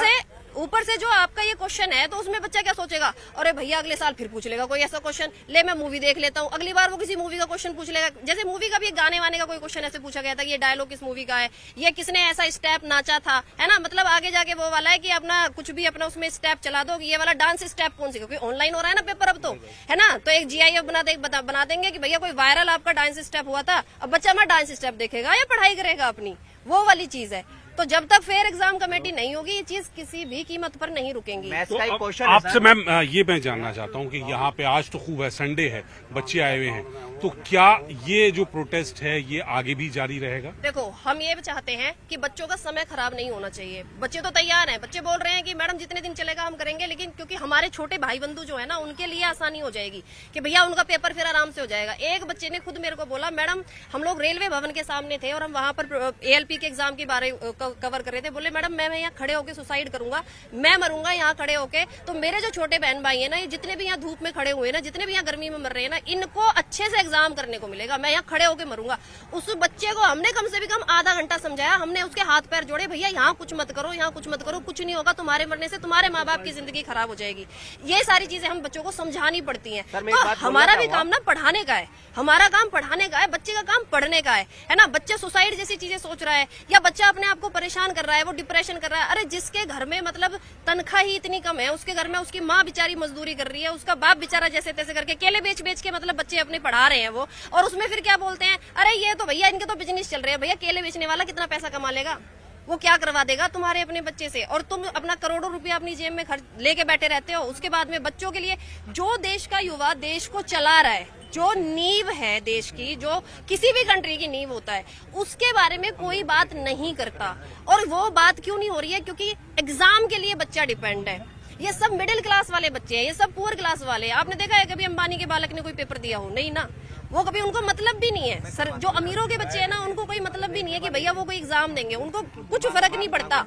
ऊपर से जो आपका ये क्वेश्चन है, तो उसमें बच्चा क्या सोचेगा? अरे भैया अगले साल फिर पूछ लेगा कोई ऐसा क्वेश्चन, ले मैं मूवी देख लेता हूँ। अगली बार वो किसी मूवी का क्वेश्चन पूछ लेगा। जैसे मूवी का भी गाने वाने का कोई क्वेश्चन ऐसे पूछा गया था कि ये डायलॉग किस मूवी का है, ये किसने ऐसा स्टेप नाचा था, है ना। मतलब आगे जाके वो वाला है कि अपना कुछ भी अपना उसमें स्टेप चला दो, ये वाला डांस स्टेप कौन सी, क्योंकि ऑनलाइन हो रहा है ना पेपर अब तो, है ना। तो एक GIF बना देंगे कि भैया कोई वायरल आपका डांस स्टेप हुआ था, अब बच्चा मैं डांस स्टेप देखेगा या पढ़ाई करेगा अपनी, वो वाली चीज है। तो जब तक फेयर एग्जाम कमेटी नहीं होगी, ये चीज किसी भी कीमत पर नहीं रुकेंगी। मैथ्स का एक क्वेश्चन है आपसे मैम ये मैं जानना चाहता हूँ कि यहाँ पे आज तो खूब है, संडे है, बच्चे आए हुए हैं, तो क्या ये जो प्रोटेस्ट है ये आगे भी जारी रहेगा? देखो हम ये चाहते हैं कि बच्चों का समय खराब नहीं होना चाहिए। बच्चे तो तैयार हैं, बच्चे बोल रहे हैं कि मैडम जितने दिन चलेगा हम करेंगे, लेकिन क्योंकि हमारे छोटे भाई बंधु जो है ना, उनके लिए आसानी हो जाएगी कि भैया उनका पेपर फिर आराम से हो जाएगा। एक बच्चे ने खुद मेरे को बोला, मैडम हम लोग रेलवे भवन के सामने थे और हम वहां पर ALP के एग्जाम के बारे कवर कर रहे थे। बोले मैडम मैं यहाँ खड़े होकर सुसाइड करूंगा, मैं मरूंगा यहाँ खड़े होके। तो मेरे जो छोटे बहन भाई है ना, ये जितने भी यहाँ धूप में खड़े हुए ना, जितने भी यहाँ गर्मी में मर रहे हैं ना, इनको अच्छे से एग्जाम करने को मिलेगा, मैं यहाँ खड़े होकर मरूंगा। उस बच्चे को हमने कम से कम आधा घंटा समझाया, हमने उसके हाथ पैर जोड़े, भैया यहाँ कुछ मत करो, यहाँ कुछ मत करो, कुछ नहीं होगा, तुम्हारे मरने से तुम्हारे माँ बाप की जिंदगी खराब हो जाएगी। ये सारी चीजें हम बच्चों को समझानी पड़ती हैं। तो हमारा भी काम ना पढ़ाने का है, हमारा काम पढ़ाने का है, बच्चे का काम पढ़ने का है ना। बच्चा सुसाइड जैसी चीजें सोच रहा है या बच्चा अपने आप को परेशान कर रहा है, वो डिप्रेशन कर रहा है। अरे जिसके घर में मतलब तनख्वाह ही इतनी कम है, उसके घर में उसकी माँ बेचारी मजदूरी कर रही है, उसका बाप बेचारा जैसे तैसे करके केले बेच बेच के मतलब बच्चे अपने पढ़ा रहे हैं वो, और उसमें फिर क्या बोलते हैं, अरे ये तो भैया इनके तो बिजनेस चल रहे हैं। भैया केले बेचने वाला कितना पैसा कमा लेगा? वो क्या करवा देगा तुम्हारे अपने बच्चे से? और तुम अपना करोड़ों रुपया अपनी जेब में खर्च लेके बैठे रहते हो। उसके बाद में बच्चों के लिए जो देश का युवा देश को चला रहा है, जो नींव है देश की, जो किसी भी कंट्री की नींव होता है, उसके बारे में कोई बात नहीं करता। और वो बात क्यों नहीं हो रही है? क्योंकि एग्जाम के लिए बच्चा डिपेंड है। ये सब मिडिल क्लास वाले बच्चे हैं, ये सब पुअर क्लास वाले हैं। आपने देखा है कभी अंबानी के बालक ने कोई पेपर दिया हो? नहीं ना, वो कभी उनको मतलब भी नहीं है। सर जो अमीरों के बच्चे हैं ना, उनको कोई मतलब भी नहीं है कि भैया वो कोई एग्जाम देंगे, उनको कुछ फर्क नहीं पड़ता।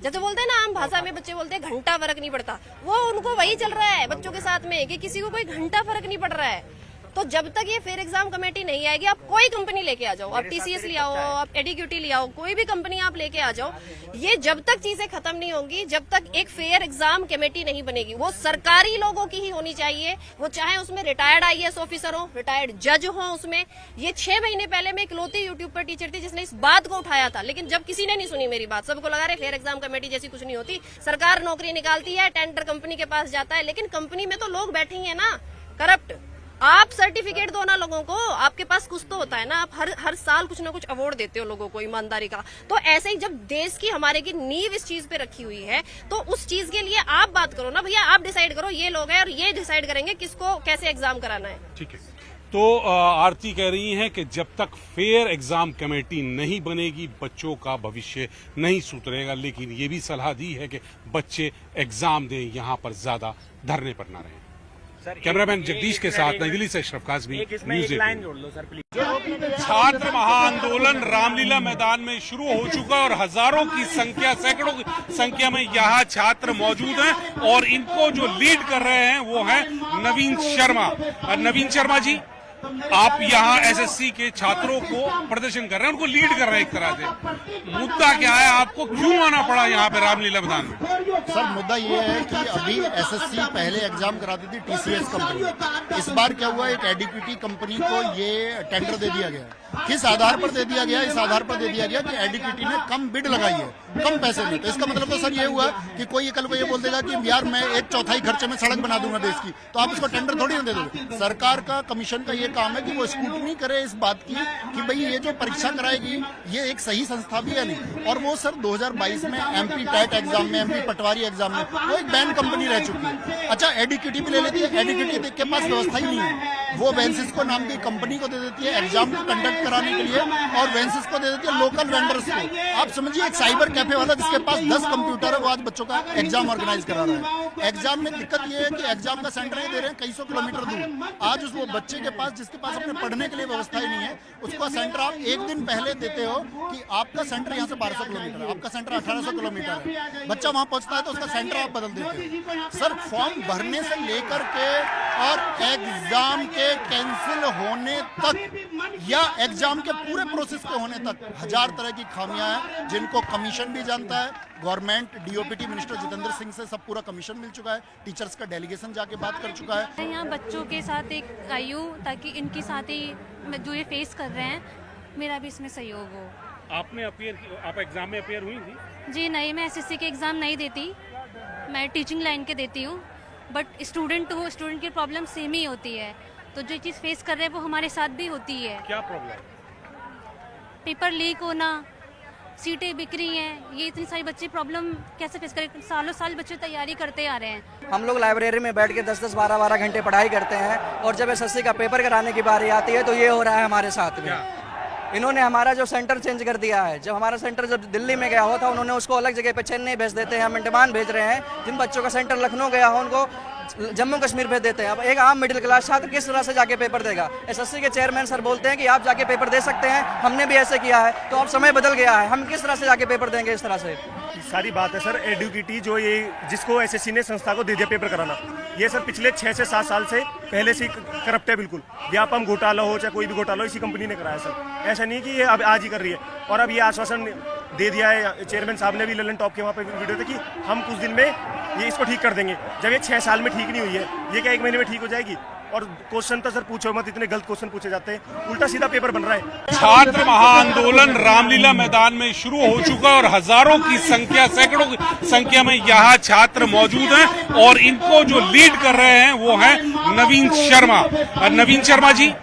जैसे बोलते हैं ना आम भाषा में बच्चे बोलते हैं घंटा फर्क नहीं पड़ता, वो उनको वही चल रहा है बच्चों के साथ में कि किसी को कोई घंटा फर्क नहीं पड़ रहा है। तो जब तक ये फेयर एग्जाम कमेटी नहीं आएगी, आप कोई कंपनी लेके आ जाओ, आप TCS ले आओ, आप एडीक्यूटी ले आओ, कोई भी कंपनी आप लेके आ जाओ, ये जब तक चीजें खत्म नहीं होंगी, जब तक एक फेयर एग्जाम कमेटी नहीं बनेगी, वो सरकारी लोगों की ही होनी चाहिए। वो चाहे उसमें रिटायर्ड IAS ऑफिसर हो, रिटायर्ड जज हो उसमें। ये 6 महीने पहले मैं इकलौती यूट्यूब पर टीचर थी जिसने इस बात को उठाया था, लेकिन जब किसी ने नहीं सुनी मेरी बात, सबको लगा रहे फेयर एग्जाम कमेटी जैसी कुछ नहीं होती, सरकार नौकरी निकालती है, टेंडर कंपनी के पास जाता है, लेकिन कंपनी में तो लोग बैठे ही है ना करप्ट। आप सर्टिफिकेट दो ना लोगों को, आपके पास कुछ तो होता है ना, आप हर साल कुछ ना कुछ अवार्ड देते हो लोगों को ईमानदारी का। तो ऐसे ही जब देश की हमारे की नींव इस चीज पे रखी हुई है, तो उस चीज के लिए आप बात करो ना भैया, आप डिसाइड करो, ये लोग हैं और ये डिसाइड करेंगे किसको कैसे एग्जाम कराना है। ठीक है, तो आरती कह रही हैं कि जब तक फेयर एग्जाम कमेटी नहीं बनेगी, बच्चों का भविष्य नहीं सुधरेगा, लेकिन ये भी सलाह दी है कि बच्चे एग्जाम दें, यहाँ पर ज्यादा धरने पर ना रहें। कैमरामैन जगदीश के साथ नई दिल्ली से अशरफ काज़मी, न्यूज़ 18। छात्र महाआंदोलन रामलीला मैदान में शुरू हो चुका है और हजारों की संख्या, सैकड़ों की संख्या में यहाँ छात्र मौजूद हैं और इनको जो लीड कर रहे हैं वो हैं नवीन शर्मा। नवीन शर्मा जी, आप यहाँ SSC के छात्रों को प्रदर्शन कर रहे हैं, उनको लीड कर रहे हैं एक तरह से। मुद्दा क्या है, आपको क्यों आना पड़ा यहाँ पे रामलीला मैदान में? सर मुद्दा ये है कि अभी SSC पहले एग्जाम कराती थी TCS कंपनी, इस बार क्या हुआ, एक एडीक्यूटी कंपनी को ये टेंडर दे दिया गया। किस आधार पर दे दिया गया? इस आधार पर दे दिया गया कि एडीक्यूटी ने कम बिड लगाई है, कम पैसे में। तो इसका मतलब तो सर ये हुआ कि कोई कल को ये बोल देगा कि यार मैं 1/4 खर्चे में सड़क बना दूंगा देश की, तो आप इसको टेंडर थोड़ी ना दे दोगे। सरकार का कमीशन का ये काम है कि वो स्क्रूटनी करे इस बात की कि भाई ये जो परीक्षा कराएगी ये एक सही संस्था भी है नहीं। और वो सर 2022 में MP टेट एग्जाम में, MP पटवारी एग्जाम में वो एक बैन कंपनी रह चुकी है। अच्छा एडीक्यूटी भी ले लेती है, एडीक्यूटी के पास व्यवस्था ही नहीं है, वो वेंसिस को नाम की कंपनी को दे देती है एग्जाम को कंडक्ट कराने के लिए, और वेंसिस को दे देती है लोकल वेंडर्स को। आप समझिए एक साइबर कैफे वाला जिसके पास 10 कंप्यूटर है, वो आज बच्चों का एग्जाम ऑर्गेनाइज करा रहा है। एग्जाम में दिक्कत ये है कि एग्जाम का सेंटर ही दे रहे हैं कई सौ किलोमीटर दूर। आज उस वो बच्चे के पास जिसके पास अपने पढ़ने के लिए व्यवस्था ही नहीं है, उसका सेंटर आप एक दिन पहले देते हो कि आपका सेंटर यहाँ से 1200 किलोमीटर है, आपका सेंटर 1800 किलोमीटर है, बच्चा वहां पहुंचता है तो उसका सेंटर आप बदल देते हो। सर फॉर्म भरने से लेकर के और एग्जाम के कैंसिल होने तक या एग्जाम के पूरे प्रोसेस के होने तक हजार तरह की खामियां हैं, जिनको कमीशन भी जानता है। Government DOPT minister Jitendra Singh से सब पूरा कमीशन मिल चुका है, टीचर्स का डेलीगेशन जाके बात कर चुका है। मैं यहाँ बच्चों के साथ एक आई हूँ ताकि इनके साथ ही जो ये फेस कर रहे हैं मेरा भी इसमें सहयोग हो। आपने आप एग्जाम में अपियर हुई थी? जी नहीं, मैं एसएससी के एग्ज़ाम नहीं देती, मैं टीचिंग लाइन के देती हूँ। बट स्टूडेंट हो, स्टूडेंट की प्रॉब्लम सेम ही होती है, तो जो चीज़ फेस कर रहे हैं वो हमारे साथ भी होती है। क्या प्रॉब्लम? पेपर लीक होना, सीटें बिक रही हैं, ये इतनी सारी बच्चे प्रॉब्लम कैसे फेस करें? सालों साल बच्चे तैयारी करते आ रहे हैं। हम लोग लाइब्रेरी में बैठ के 10-10, 12-12 घंटे पढ़ाई करते हैं और जब एसएससी का पेपर कराने की बारी आती है तो ये हो रहा है हमारे साथ में। इन्होंने हमारा जो सेंटर चेंज कर दिया है। जब हमारा सेंटर जब दिल्ली में गया हुआ था, उन्होंने उसको अलग जगह पे चेन्नई भेज देते हैं, हम अंडमान भेज रहे हैं। जिन बच्चों का सेंटर लखनऊ गया हो उनको जम्मू कश्मीर भेज देते हैं। अब एक आम मिडिल क्लास छात्र किस तरह से जाके पेपर देगा? एसएससी के चेयरमैन सर बोलते हैं कि आप जाके पेपर दे सकते हैं, हमने भी ऐसे किया है, तो अब समय बदल गया है, हम किस तरह से जाके पेपर देंगे इस तरह से? सारी बात है सर एडुकेटी जो ये जिसको एसएससी ने संस्था को दे दिया पेपर कराना, ये सर पिछले 6 से 7 साल से पहले से करप्ट है बिल्कुल। व्यापम घोटाला हो चाहे कोई भी घोटाला हो, इसी कंपनी ने कराया सर। ऐसा नहीं कि ये अब आज ही कर रही है। और अब ये आश्वासन दे दिया है चेयरमैन साहब ने भी ललन टॉप के वहाँ पे वीडियो थे कि हम कुछ दिन में ये इसको ठीक कर देंगे। जब ये 6 साल में ठीक नहीं हुई है, ये क्या 1 महीने में ठीक हो जाएगी? और क्वेश्चन तो सर पूछो मत, इतने गलत क्वेश्चन पूछे जाते हैं, उल्टा सीधा पेपर बन रहा है। छात्र महाआंदोलन रामलीला मैदान में शुरू हो चुका है और हजारों की संख्या, सैकड़ों की संख्या में यहाँ छात्र मौजूद हैं और इनको जो लीड कर रहे हैं वो हैं नवीन शर्मा। नवीन शर्मा जी,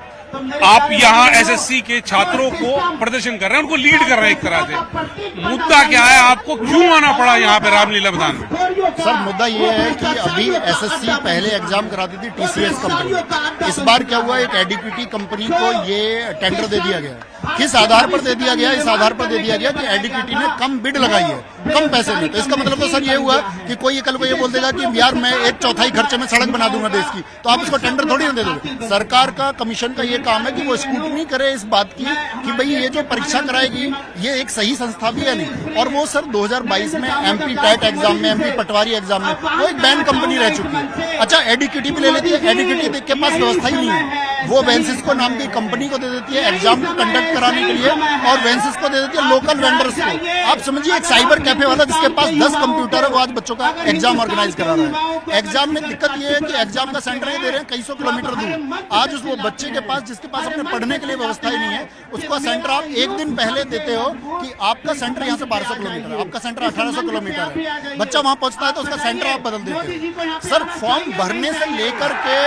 आप यहाँ एसएससी के छात्रों को प्रदर्शन कर रहे हैं, उनको लीड कर रहे हैं एक तरह से। मुद्दा क्या है, आपको क्यों आना पड़ा यहाँ पे रामलीला मैदान में? सर मुद्दा ये है कि अभी एसएससी पहले एग्जाम कराती थी टीसीएस कंपनी। इस बार क्या हुआ, एक एडुकेटी कंपनी को ये टेंडर दे दिया गया। किस आधार पर दे दिया गया? इस आधार पर दे दिया गया कि एडुकेटी ने कम बिड लगाई है, कम पैसे में। तो इसका मतलब तो सर ये हुआ कि कोई कल को ये बोल देगा कि यार मैं 1/4 खर्चे में सड़क बना दूंगा देश की, तो आप उसको टेंडर थोड़ी ना दे दोगे। सरकार का कमीशन का ये काम है कि वो स्क्रूटनी करे इस बात की कि भाई ये जो परीक्षा कराएगी ये एक सही संस्था भी है नहीं। और वो सर 2022 में एमपी टेट एग्जाम में, एमपी पटवारी एग्जाम में वो एक बैन कंपनी रह चुकी है। अच्छा एडुकेटी भी ले लेती है, एडुकेटी के पास व्यवस्था ही नहीं है, वो वेंसिस को नाम की कंपनी को दे देती है एग्जाम को कंडक्ट कराने के लिए और वेंसिस को दे देती है लोकल वेंडर्स को। आप समझिए एक साइबर कैफे वाला जिसके पास 10 कंप्यूटर है वो आज बच्चों का एग्जाम ऑर्गेनाइज करा रहा है। एग्जाम में दिक्कत ये है कि एग्जाम का सेंटर ही दे रहे हैं कई सौ किलोमीटर दूर। आज उस वो बच्चे के पास जिसके पास अपने पढ़ने के लिए व्यवस्था ही नहीं है, उसका सेंटर आप एक दिन पहले देते हो कि आपका सेंटर यहाँ से 1200 किलोमीटर है, आपका सेंटर 1800 किलोमीटर है, बच्चा वहां पहुंचता है तो उसका सेंटर आप बदल देते हो। सर फॉर्म भरने से लेकर के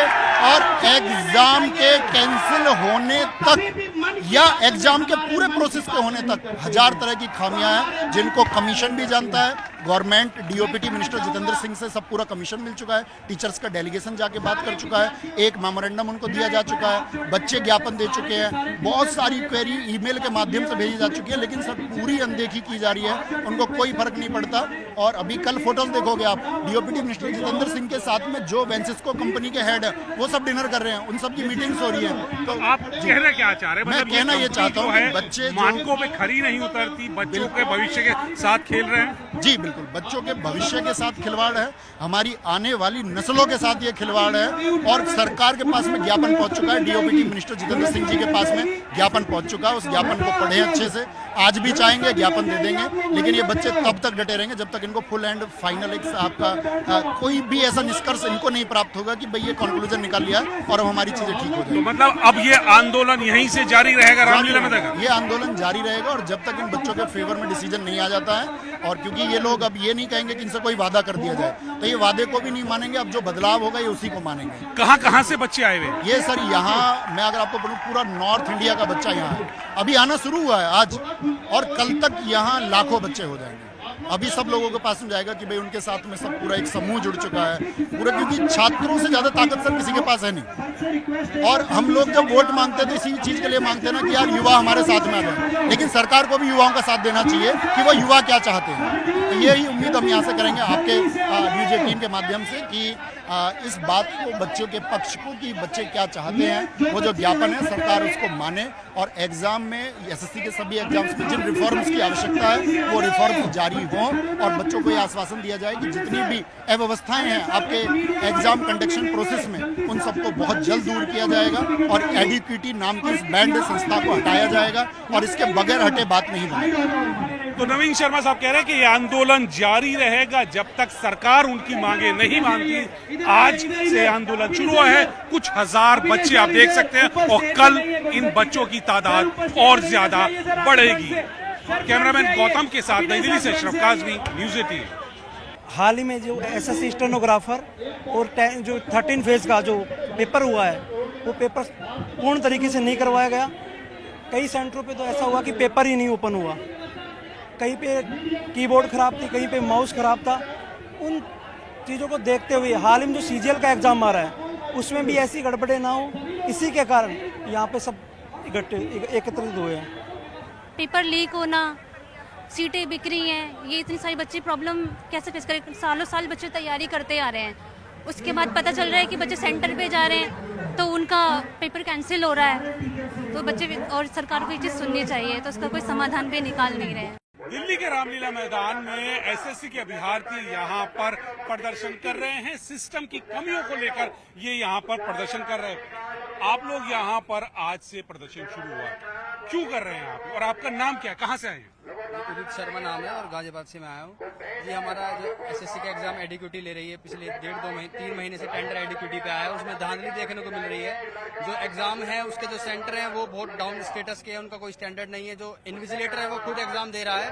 और एग्जाम के कैंसिल होने तक या एग्जाम के पूरे प्रोसेस के होने तक हजार तरह की खामियां हैं, जिनको कमीशन भी जानता है। Government DOPT minister Jitendra Singh से सब पूरा कमीशन मिल चुका है, टीचर्स का डेलीगेशन जाके बात कर चुका है, एक मेमोरेंडम उनको दिया जा चुका है, बच्चे ज्ञापन दे चुके हैं, बहुत सारी क्वेरी ईमेल के माध्यम से भेजी जा चुकी है, लेकिन सब पूरी अनदेखी की जा रही है, उनको कोई फर्क नहीं पड़ता। और अभी कल फोटोज देखोगे आप, डीओपीटी मिनिस्टर जितेंद्र सिंह के साथ में जो वेंसिस्को कंपनी के हेड है वो सब डिनर कर रहे हैं, उन सब की मीटिंग्स हो रही है। तो आप कहना क्या चाह रहे हैं? मैं कहना ये चाहता हूँ कि बच्चे मानकों पे खरी नहीं उतरती, बच्चों के भविष्य के साथ खेल रहे हैं। जी बिल्कुल, बच्चों के भविष्य के साथ खिलवाड़ है, हमारी आने वाली नस्लों के साथ ये खिलवाड़ है। और सरकार के पास में ज्ञापन पहुंच चुका है, डीओपीटी मिनिस्टर जितेंद्र सिंह जी के पास में ज्ञापन पहुंच चुका है। उस ज्ञापन को पढ़े अच्छे से, आज भी चाहेंगे ज्ञापन दे देंगे, लेकिन ये बच्चे तब तक डटे रहेंगे जब तक इनको फुल एंड फाइनल एक आपका कोई भी ऐसा निष्कर्ष इनको नहीं प्राप्त होगा कि भाई ये कंक्लूजन निकाल लिया और अब हमारी चीजें ठीक हो जाएगी। तो मतलब अब ये आंदोलन यहीं से जारी रहेगा रामलीला मैदान? ये आंदोलन जारी रहेगा और जब तक इन बच्चों के फेवर में डिसीजन नहीं आ जाता है। और क्योंकि ये लोग अब ये नहीं कहेंगे कि इनसे कोई वादा कर दिया जाए, तो ये वादे को भी नहीं मानेंगे। अब जो बदलाव होगा ये उसी को मानेंगे। कहाँ से बच्चे आए हुए? ये सर यहाँ मैं अगर आपको बोलूँ पूरा नॉर्थ इंडिया का बच्चा यहाँ है, अभी आना शुरू हुआ है आज, और कल तक यहाँ लाखों बच्चे हो जाएंगे। अभी सब लोगों के पास में जाएगा कि भाई उनके साथ में सब पूरा एक समूह जुड़ चुका है पूरा, क्योंकि छात्रों से ज्यादा ताकत सर किसी के पास है नहीं। और हम लोग जब वोट मांगते हैं तो इसी चीज के लिए मांगते हैं ना कि यार युवा हमारे साथ में आ जाए, लेकिन सरकार को भी युवाओं का साथ देना चाहिए कि वो युवा क्या चाहते हैं। तो यही उम्मीद हम यहाँ से करेंगे आपके न्यूज 18 के माध्यम से कि इस बात को बच्चों के पक्ष को कि बच्चे क्या चाहते हैं, वो जो ज्ञापन है सरकार उसको माने और एग्जाम में एसएससी के सभी एग्जाम्स में जिन रिफॉर्म्स की आवश्यकता है वो रिफॉर्म्स जारी हों और बच्चों को ये आश्वासन दिया जाए कि जितनी भी अव्यवस्थाएं हैं आपके एग्जाम कंडक्शन प्रोसेस में उन सबको बहुत जल्द दूर किया जाएगा और एडिक्विटी नाम की इस बैंड संस्था को हटाया जाएगा और इसके बगैर हटे बात नहीं बनेगी। तो नवीन शर्मा साहब कह रहे हैं कि ये आंदोलन जारी रहेगा जब तक सरकार उनकी मांगे नहीं मानती। आज से आंदोलन शुरू हुआ है, कुछ हजार बच्चे आप देख सकते हैं और कल इन बच्चों की तादाद और ज्यादा बढ़ेगी। कैमरामैन गौतम के साथ नई दिल्ली से अशरफ काज़मी, न्यूज़ 18। हाल ही में जो एसएससी स्टेनोग्राफर और जो 13 फेज का जो पेपर हुआ है वो पेपर पूर्ण तरीके से नहीं करवाया गया। कई सेंटरों पे तो ऐसा हुआ कि पेपर ही नहीं ओपन हुआ, कहीं पे कीबोर्ड खराब थी, कहीं पे माउस खराब था। उन चीज़ों को देखते हुए हाल ही में जो सीजीएल का एग्ज़ाम आ रहा है उसमें भी ऐसी गड़बड़े ना हो, इसी के कारण यहाँ पे सब एकत्रित हुए हैं। पेपर लीक होना, सीटें बिक रही हैं, ये इतनी सारी बच्चे प्रॉब्लम कैसे फेस करें। सालों साल बच्चे तैयारी करते आ रहे हैं, उसके बाद पता चल रहा है कि बच्चे सेंटर पे जा रहे हैं तो उनका पेपर कैंसिल हो रहा है। तो बच्चे और सरकार को ये चीज़ सुननी चाहिए, तो उसका कोई समाधान भी निकाल नहीं रहे हैं। दिल्ली के रामलीला मैदान में एसएससी के अभ्यर्थी यहाँ पर प्रदर्शन कर रहे हैं। सिस्टम की कमियों को लेकर ये यहाँ पर प्रदर्शन कर रहे हैं। आप लोग यहाँ पर आज से प्रदर्शन शुरू हुआ, क्यों कर रहे हैं आप और आपका नाम क्या है, कहाँ से आए हैं? उदित शर्मा नाम है और गाजियाबाद से मैं आया हूँ जी। हमारा जो एसएससी का एग्जाम एडिक्विटी ले रही है, पिछले 3 महीने से टेंडर एडिक्विटी पे आया है, उसमें धांधली देखने को मिल रही है। जो एग्जाम है उसके जो सेंटर हैं वो बहुत डाउन स्टेटस के हैं, उनका कोई स्टैंडर्ड नहीं है। जो इन्विजिलेटर है वो खुद एग्जाम दे रहा है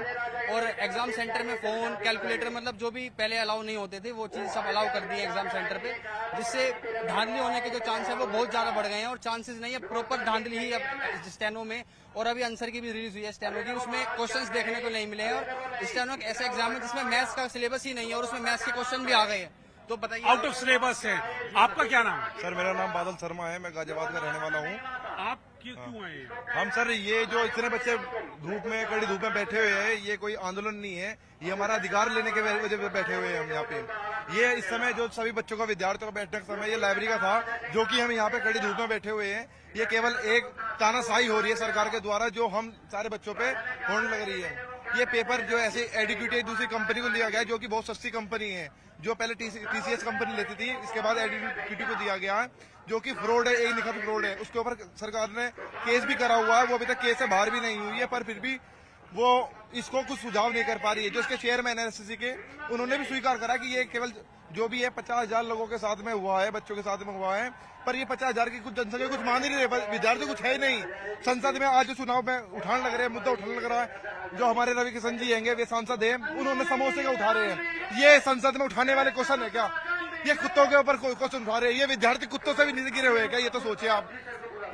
और एग्जाम सेंटर में फोन, कैलकुलेटर, मतलब जो भी पहले अलाउ नहीं होते थे वो चीज सब अलाउ कर दी है एग्जाम सेंटर पे, जिससे धांधली होने के जो चांस है वो बहुत ज्यादा बढ़ गए हैं। और चांसेस नहीं है, प्रॉपर धांधली ही अब स्टेनो में, और अभी आंसर की भी रिलीज हुई है स्टेनो की, उसमें क्वेश्चंस देखने को नहीं मिले हैं। और स्टेनो एक ऐसा एग्जाम है जिसमें मैथ्स का सिलेबस ही नहीं है और उसमें मैथ्स के क्वेश्चन भी आ गए हैं। तो बताइए, आउट ऑफ सिलेबस है। आपका क्या नाम है? सर मेरा नाम बादल शर्मा है, मैं गाजियाबाद का रहने वाला हूँ। आप क्यों आए हैं? हम सर ये जो इतने बच्चे धूप में, कड़ी धूप में बैठे हुए हैं, ये कोई आंदोलन नहीं है, ये हमारा अधिकार लेने के वजह से बैठे हुए हैं हम यहाँ पे। ये इस समय जो सभी बच्चों का, विद्यार्थियों का बैठने का समय ये लाइब्रेरी का था, जो कि हम यहाँ पे कड़ी धूप में बैठे हुए हैं। ये केवल एक तानाशाही हो रही है सरकार के द्वारा जो हम सारे बच्चों पे होने लग रही है। ये पेपर जो ऐसे एडिक्विटी दूसरी कंपनी को लिया गया, जो कि बहुत सस्ती कंपनी है, जो पहले टीसीएस कंपनी लेती थी, इसके बाद एडिक्विटी को दिया गया है, जो कि फ्रॉड है, एक निखत फ्रॉड है। उसके ऊपर सरकार ने केस भी करा हुआ है, वो अभी तक केस से बाहर भी नहीं हुई है, पर फिर भी वो इसको कुछ सुझाव नहीं कर पा रही है। जो इसके चेयरमैन है एसएससी के, उन्होंने भी स्वीकार करा कि ये केवल जो भी है 50,000 लोगों के साथ में हुआ है, बच्चों के साथ में हुआ है, पर ये 50,000 की कुछ जनसंख्या कुछ मान ही नहीं रहे, विद्यार्थी कुछ है ही नहीं। संसद में आज जो चुनाव में उठाने लग रहे हैं, मुद्दा उठाने लग रहा है, जो हमारे रवि किशन जी हैंगे, वे सांसद हैं, उन्होंने समोसे का उठा रहे हैं। ये संसद में उठाने वाले क्वेश्चन है क्या? ये कुत्तों के ऊपर क्वेश्चन उठा रहे हैं। ये विद्यार्थी कुत्तों से भी नहीं गिरे हुए हैं क्या? ये तो सोचिए आप,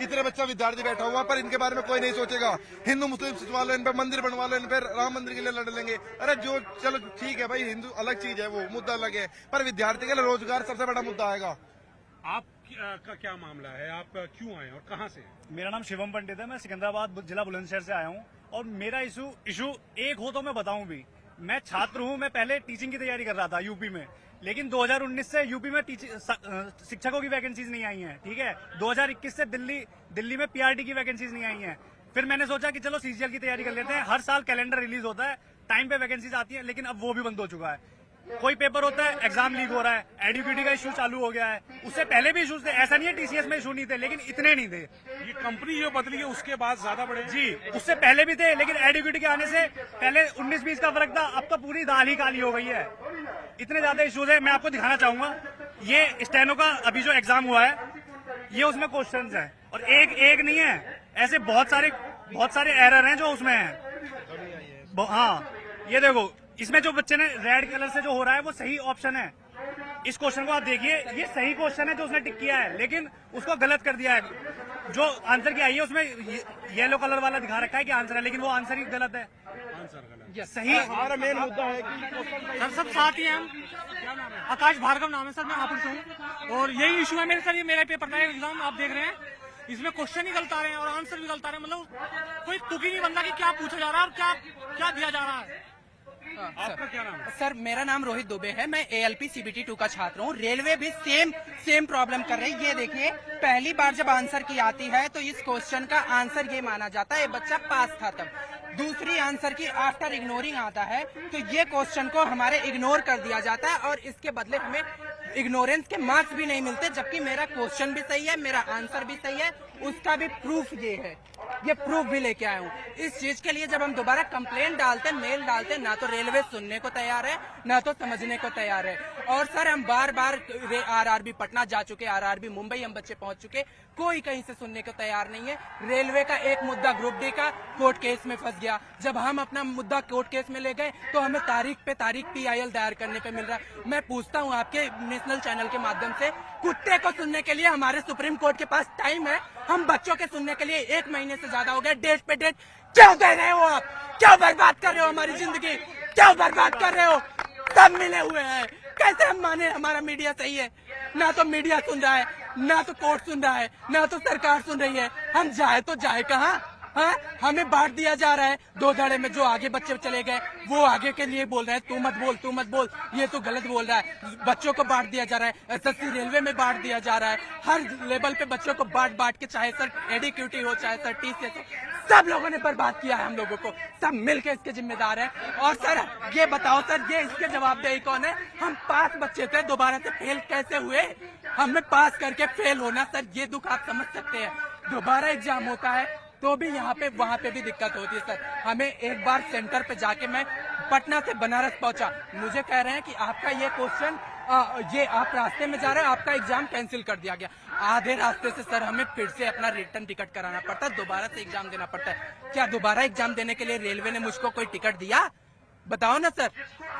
इतने बच्चा विद्यार्थी बैठा हुआ, पर इनके बारे में कोई नहीं सोचेगा। हिंदू मुस्लिम सचवा लो, इन पे मंदिर बनवा लो, इन पे राम मंदिर के लिए लड़ लेंगे। अरे जो चलो ठीक है भाई, हिंदू अलग चीज है, वो मुद्दा अलग है, पर विद्यार्थी के लिए रोजगार सबसे बड़ा मुद्दा आएगा। आपका क्या मामला है, आप क्यों आए और कहाँ से? मेरा नाम शिवम पंडित है, मैं सिकंदराबाद जिला बुलंदशहर से आया हूँ। और मेरा इशू एक हो तो मैं बताऊं भी, मैं छात्र हूँ, मैं पहले टीचिंग की तैयारी कर रहा था यूपी में, लेकिन 2019 से यूपी में शिक्षकों की वैकेंसीज नहीं आई हैं, ठीक है। 2021 से दिल्ली में पीआरटी की वैकेंसीज नहीं आई हैं। फिर मैंने सोचा कि चलो सीजीएल की तैयारी कर लेते हैं। हर साल कैलेंडर रिलीज होता है, टाइम पे वैकेंसीज आती है, लेकिन अब वो भी बंद हो चुका है। कोई पेपर होता है, एग्जाम लीक हो रहा है, एडिक्विटी का इशू चालू हो गया है। उससे पहले भी इशूज थे, ऐसा नहीं है टीसीएस में इशू नहीं थे, लेकिन इतने नहीं थे। ये कंपनी जो बदली है उसके बाद ज्यादा बढ़े जी, उससे पहले भी थे, लेकिन एडिक्विटी के आने से पहले 19-20 का फर्क था, अब तो पूरी दाल ही काली हो गई है। इतने ज्यादा इशूज है। मैं आपको दिखाना चाहूंगा, ये स्टेनो का अभी जो एग्जाम हुआ है, ये उसमें क्वेश्चन है, और एक नहीं है, ऐसे बहुत सारे एरर हैं जो उसमें है। हाँ, ये देखो, इसमें जो बच्चे ने रेड कलर से जो हो रहा है वो सही ऑप्शन है। इस क्वेश्चन को आप देखिए, ये सही क्वेश्चन है जो उसने टिक किया है, लेकिन उसको गलत कर दिया है। जो आंसर की आई है उसमें येलो कलर वाला दिखा रखा है कि आंसर है, लेकिन वो आंसर ही गलत है। सही हमारा मेन मुद्दा है कि सर सब साथ ही हैं हम। आकाश भार्गव नाम है सर, मैं हापुड़ से हूँ और यही इशू है मेरे सर। ये मेरे पेपर का एग्जाम आप देख रहे हैं, इसमें क्वेश्चन ही गलत आ रहे हैं और आंसर भी गलत आ रहे हैं। मतलब कोई तुक ही नहीं बनता कि क्या पूछा जा रहा है और क्या क्या दिया जा रहा है। आपका क्या नाम है? सर मेरा नाम रोहित दुबे है, मैं ALP CBT 2 का छात्र हूँ। रेलवे भी सेम प्रॉब्लम कर रही है। ये देखिए, पहली बार जब आंसर की आती है तो इस क्वेश्चन का आंसर ये माना जाता है ये बच्चा पास था तब। दूसरी आंसर की आफ्टर इग्नोरिंग आता है तो ये क्वेश्चन को हमारे इग्नोर कर दिया जाता है और इसके बदले हमें इग्नोरेंस के मार्क्स भी नहीं मिलते, जबकि मेरा क्वेश्चन भी सही है, मेरा आंसर भी सही है, उसका भी प्रूफ ये है। ये प्रूफ भी लेके आया हूँ। इस चीज के लिए जब हम दोबारा कंप्लेंट डालते, मेल डालते, ना तो रेलवे सुनने को तैयार है ना तो समझने को तैयार है। और सर हम बार बार RRB पटना जा चुके, RRB मुंबई हम बच्चे पहुंच चुके, कोई कहीं से सुनने को तैयार नहीं है। रेलवे का एक मुद्दा ग्रुप डी का कोर्ट केस में फंस गया। जब हम अपना मुद्दा कोर्ट केस में ले गए तो हमें तारीख पे तारीख PIL दायर करने पे मिल रहा है। मैं पूछता हूँ आपके नेशनल चैनल के माध्यम से, कुत्ते को सुनने के लिए हमारे सुप्रीम कोर्ट के पास टाइम है, हम बच्चों के सुनने के लिए 1 महीने से ज्यादा हो गया, डेट पे डेट क्यों दे रहे हो आप? क्यों बर्बाद कर रहे हो हमारी जिंदगी? क्यों बर्बाद कर रहे हो? सब मिले हुए हैं, कैसे हम माने हमारा मीडिया सही है? ना तो मीडिया सुन रहा है, ना तो कोर्ट सुन रहा है, ना तो सरकार सुन रही है। हम जाए तो जाए कहाँ? हाँ, हमें बांट दिया जा रहा है 2 धड़े में। जो आगे बच्चे चले गए वो आगे के लिए बोल रहे हैं, तू मत बोल, तू मत बोल, ये तो गलत बोल रहा है। बच्चों को बांट दिया जा रहा है, SSC रेलवे में बांट दिया जा रहा है, हर लेवल पे बच्चों को बांट के, चाहे सर एडीक्यूटी हो चाहे सर TCS हो, सब लोगों ने बर्बाद किया है हम लोगों को। सब मिलकर इसके जिम्मेदार हैं। और सर ये बताओ सर, ये इसके जवाबदेही कौन है? हम 5 बच्चे थे, दोबारा से फेल कैसे हुए? हमें पास करके फेल होना, सर ये दुख आप समझ सकते हैं। दोबारा एग्जाम होता है तो भी यहाँ पे वहाँ पे भी दिक्कत होती है सर। हमें एक बार सेंटर पे जाके, मैं पटना से बनारस पहुंचा, मुझे कह रहे हैं कि आपका ये क्वेश्चन, ये आप रास्ते में जा रहे हैं, आपका एग्जाम कैंसिल कर दिया गया। आधे रास्ते से सर हमें फिर से अपना रिटर्न टिकट कराना पड़ता है, दोबारा से एग्जाम देना पड़ता है। क्या दोबारा एग्जाम देने के लिए रेलवे ने मुझको कोई टिकट दिया? बताओ ना सर।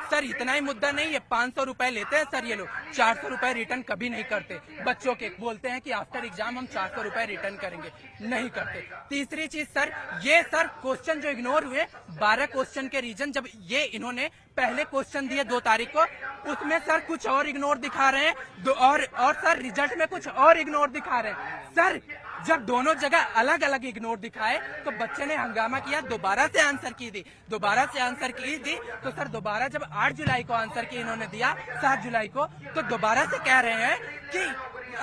सर इतना ही मुद्दा नहीं है, 500 रुपए लेते हैं सर ये लोग, 400 रुपए रिटर्न कभी नहीं करते। बच्चों के बोलते हैं कि आफ्टर एग्जाम हम 400 रुपए रिटर्न करेंगे, नहीं करते। तीसरी चीज सर, ये सर क्वेश्चन जो इग्नोर हुए, 12 क्वेश्चन के रीजन, जब ये इन्होंने पहले क्वेश्चन दिए 2 तारीख को, उसमें सर कुछ और इग्नोर दिखा रहे हैं, और सर रिजल्ट में कुछ और इग्नोर दिखा रहे हैं। सर जब दोनों जगह अलग अलग इग्नोर दिखाए तो बच्चे ने हंगामा किया, दोबारा से आंसर की दी, दोबारा से आंसर की दी। तो सर दोबारा जब 8 जुलाई को आंसर की इन्होंने दिया, 7 जुलाई को, तो दोबारा से कह रहे हैं कि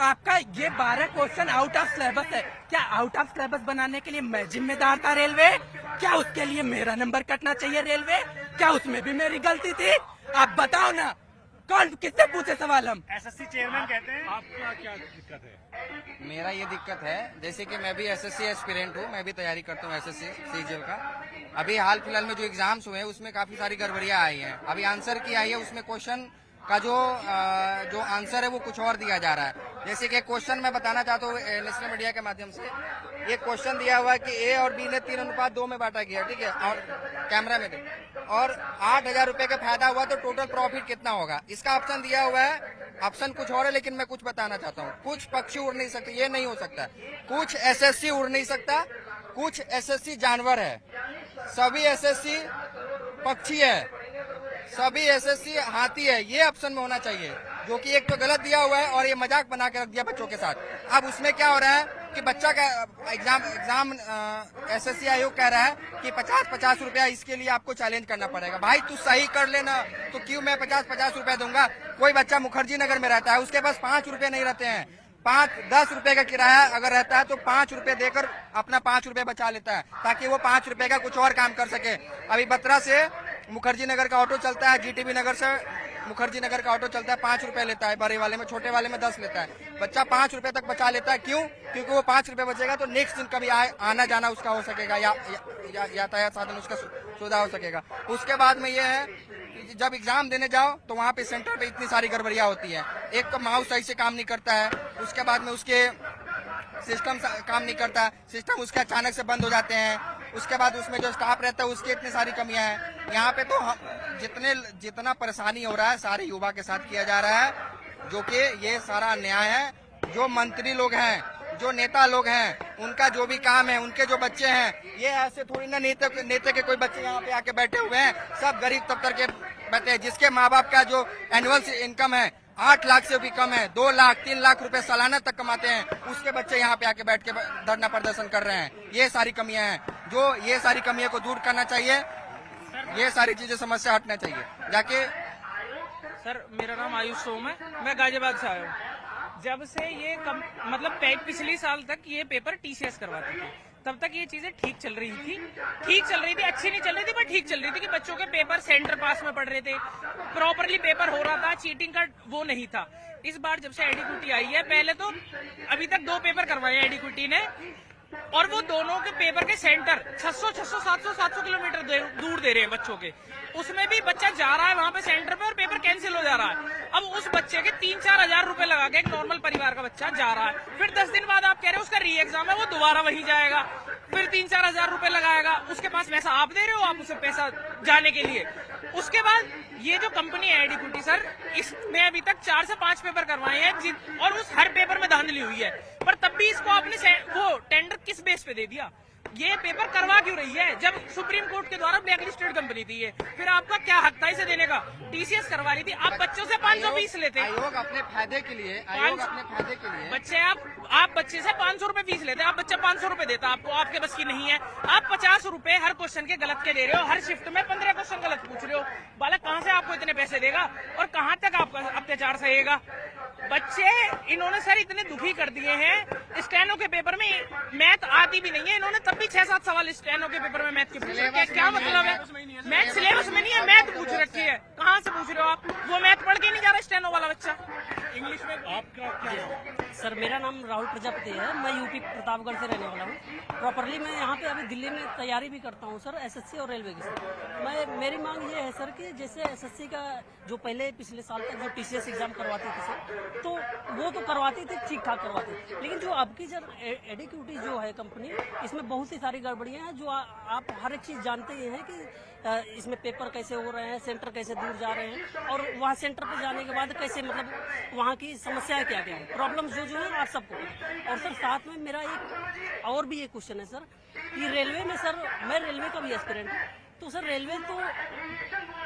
आपका ये 12 क्वेश्चन आउट ऑफ सिलेबस है। क्या आउट ऑफ सिलेबस बनाने के लिए मैं जिम्मेदार था रेलवे? क्या उसके लिए मेरा नंबर कटना चाहिए रेलवे? क्या उसमें भी मेरी गलती थी? आप बताओ ना, कौन किससे पूछे सवाल हम? SSC चेयरमैन कहते हैं। आपका क्या दिक्कत है? मेरा ये दिक्कत है, जैसे कि मैं भी SSC एस्पिरेंट हूँ, मैं भी तैयारी करता हूँ SSC CGL का। अभी हाल फिलहाल में जो एग्जाम्स हुए हैं उसमें काफी सारी गड़बड़ियां आई हैं। अभी आंसर की आई है, उसमें क्वेश्चन का जो आंसर है वो कुछ और दिया जा रहा है। जैसे कि क्वेश्चन मैं बताना चाहता हूँ नेशनल मीडिया के माध्यम से, ये क्वेश्चन दिया हुआ है कि A और B ने 3:2 में बांटा गया, ठीक है, और कैमरा में और 8,000 रुपए का फायदा हुआ तो टोटल प्रॉफिट कितना होगा? इसका ऑप्शन दिया हुआ है, ऑप्शन कुछ और है, लेकिन मैं कुछ बताना चाहता हूँ। कुछ पक्षी उड़ नहीं सकते, ये नहीं हो सकता। कुछ SSC उड़ नहीं सकता, कुछ SSC जानवर है, सभी SSC पक्षी है, सभी SSC हाथी है, ये ऑप्शन में होना चाहिए, जो कि एक तो गलत दिया हुआ है और ये मजाक बना के रख दिया बच्चों के साथ। अब उसमें क्या हो रहा है कि बच्चा का एग्जाम SSC आयोग कह रहा है कि 50-50 रुपया इसके लिए आपको चैलेंज करना पड़ेगा। भाई तू सही कर लेना, तो क्यों मैं 50-50 रुपया दूंगा? कोई बच्चा मुखर्जी नगर में रहता है, उसके पास 5 रुपए नहीं रहते हैं, 5-10 रुपए का किराया अगर रहता है तो 5 रुपए देकर अपना 5 रुपए बचा लेता है, ताकि वो 5 रुपए का कुछ और काम कर सके। अभी बत्रा से मुखर्जी नगर का ऑटो चलता है, GTB नगर से मुखर्जी नगर का ऑटो चलता है, 5 रुपए लेता है, बड़े वाले में, छोटे वाले में 10 लेता है। बच्चा 5 रुपए तक बचा लेता है, क्यों? क्योंकि वो 5 रुपए बचेगा तो नेक्स्ट दिन कभी आना जाना उसका हो सकेगा, यातायात साधन उसका सुविधा हो सकेगा। उसके बाद में ये है कि जब एग्जाम देने जाओ तो वहाँ पे सेंटर पे इतनी सारी गड़बड़ियां होती है। एक तो माउस सही से काम नहीं करता है, उसके बाद में उसके सिस्टम काम नहीं करता, सिस्टम उसके अचानक से बंद हो जाते हैं, उसके बाद उसमें जो स्टाफ रहता है उसकी इतनी सारी कमियां हैं। यहाँ पे तो जितना परेशानी हो रहा है सारे युवा के साथ किया जा रहा है, जो कि ये सारा अन्याय है। जो मंत्री लोग हैं जो नेता लोग हैं उनका जो भी काम है, उनके जो बच्चे हैं, ये ऐसे थोड़ी ना नेता के कोई बच्चे यहाँ पे आके बैठे हुए हैं, सब गरीब तबके के बैठे हैं, जिसके माँ बाप का जो एनुअल इनकम है 8 लाख से भी कम है, 2 लाख 3 लाख रुपए सालाना तक कमाते हैं, उसके बच्चे यहाँ पे आके बैठ के धरना प्रदर्शन कर रहे हैं। ये सारी कमियां हैं, जो ये सारी कमियों को दूर करना चाहिए, ये सारी चीजें समस्या हटना चाहिए जाके। सर मेरा नाम आयुष सोम है, मैं गाजियाबाद से आया हूँ। जब से ये मतलब पिछली साल तक ये पेपर टीसीएस करवाते थे, तब तक ये चीजें ठीक चल रही थी, अच्छी नहीं चल रही थी पर ठीक चल रही थी कि बच्चों के पेपर सेंटर पास में पढ़ रहे थे, प्रॉपरली पेपर हो रहा था, चीटिंग का वो नहीं था। इस बार जब से एडिक्विटी आई है, पहले तो अभी तक 2 पेपर करवाए हैं एडिक्विटी ने, और वो दोनों के पेपर के सेंटर 700 किलोमीटर दूर दे रहे हैं बच्चों के। उसमें भी बच्चा जा रहा है वहां पे सेंटर पे और पेपर कैंसिल हो जा रहा है। अब उस बच्चे के 3-4 हजार रुपए लगा के एक नॉर्मल परिवार का बच्चा जा रहा है, फिर 10 दिन बाद आप कह रहे हो उसका री एग्जाम है, वो दोबारा वहीं जाएगा, फिर 3-4 हजार रुपए लगाएगा। उसके पास पैसा आप दे रहे हो, आप उसे पैसा जाने के लिए। उसके बाद ये जो कंपनी है एडिक्विटी सर, इसने अभी तक 4 से 5 पेपर करवाए हैं और उस हर पेपर में धांधली हुई है, पर तब भी इसको आपने वो टेंडर किस बेस पे दे दिया? ये पेपर करवा क्यों रही है जब सुप्रीम कोर्ट के द्वारा ब्लैक लिस्टेड कंपनी थी ये? फिर आपका क्या हक था इसे देने का? टीसीएस करवा रही थी, आप बच्चों से 500 फीस लेते हैं। आयोग अपने फायदे के लिए, आयोग अपने फायदे के लिए बच्चे आप बच्चे से 500 रुपए फीस लेते हैं, आप बच्चा 500 रुपए देता, आपको आपके बस की नहीं है। आप 50 रुपए हर क्वेश्चन के गलत के दे रहे हो, हर शिफ्ट में 15 क्वेश्चन गलत पूछ रहे हो। बालक कहाँ से आपको इतने पैसे देगा और कहाँ तक आपका अत्याचार सहेगा? बच्चे इन्होंने सर इतने दुखी कर दिए हैं, स्टेनो के पेपर में मैथ आती भी नहीं है, इन्होंने तब भी 6-7 सवाल स्टेनो के पेपर में मैथ के पूछे। क्या मतलब है? मैथ सिलेबस में नहीं है, मैथ पूछ रखी है। कहाँ से पूछ रहे हो आप? वो मैथ पढ़ के नहीं जा रहा स्टेनो वाला बच्चा। इंग्लिश में आपका क्या? सर मेरा नाम राहुल प्रजापति है, मैं यूपी प्रतापगढ़ से रहने वाला हूँ। प्रॉपरली मैं यहाँ पे अभी दिल्ली में तैयारी भी करता हूँ सर, एसएससी और रेलवे की सर। मेरी मांग ये है सर कि जैसे एसएससी का जो पिछले साल तक जो टीसीएस एग्जाम करवाती थी सर, तो वो तो करवाती थी, ठीक ठाक करवाती थी, लेकिन जो अब की जब एडिक्विटी जो है कंपनी, इसमें बहुत सी सारी गड़बड़ियाँ हैं जो आप हर एक चीज़ जानते ही हैं कि इसमें पेपर कैसे हो रहे हैं, सेंटर कैसे दूर जा रहे हैं, और वहाँ सेंटर पर जाने के बाद कैसे मतलब वहाँ की समस्याएं क्या क्या है, प्रॉब्लम्स जो है आप सबको। और सर साथ में मेरा एक और भी एक क्वेश्चन है सर कि रेलवे में सर, मैं रेलवे का भी एस्पिरेंट हूँ, तो सर रेलवे तो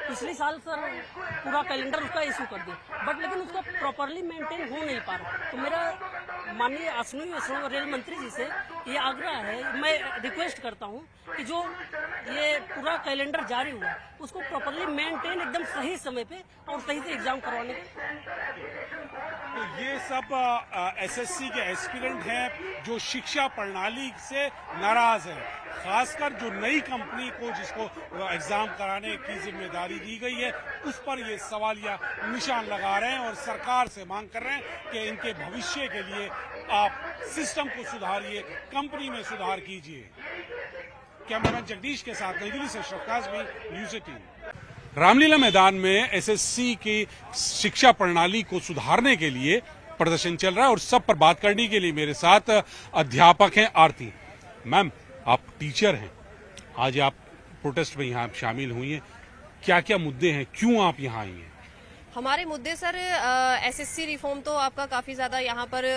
पिछले साल सर पूरा कैलेंडर उसका इशू कर दिया, बट लेकिन उसका प्रॉपरली मेंटेन हो नहीं पा रहा। तो मेरा माननीय असनुई रेल मंत्री जी से ये आग्रह है, मैं रिक्वेस्ट करता हूँ कि जो ये पूरा कैलेंडर जारी हुआ उसको प्रॉपरली मेंटेन एकदम सही समय पे और सही से एग्जाम करवाने तो ये सब एसएससी के एस्पिरेंट हैं जो शिक्षा प्रणाली से नाराज है, खासकर जो नई कंपनी को जिसको एग्जाम कराने की जिम्मेदारी दी गई है उस पर ये सवालिया निशान लगा रहे हैं और सरकार से मांग कर रहे हैं कि इनके भविष्य के लिए आप सिस्टम को सुधारिए, कंपनी में सुधार कीजिए। कैमरामैन जगदीश के साथ नई दिल्ली से अशरफ काज़मी, न्यूज़ 18। रामलीला मैदान में एसएससी की शिक्षा प्रणाली को सुधारने के लिए प्रदर्शन चल रहा है और सब पर बात करने के लिए मेरे साथ अध्यापक हैं आरती मैम। आप टीचर हैं, आज आप प्रोटेस्ट में यहाँ शामिल हुई हैं, क्या क्या मुद्दे हैं, क्यों आप यहाँ आई हैं? हमारे मुद्दे सर, एसएससी रिफॉर्म तो आपका काफी ज्यादा यहाँ पर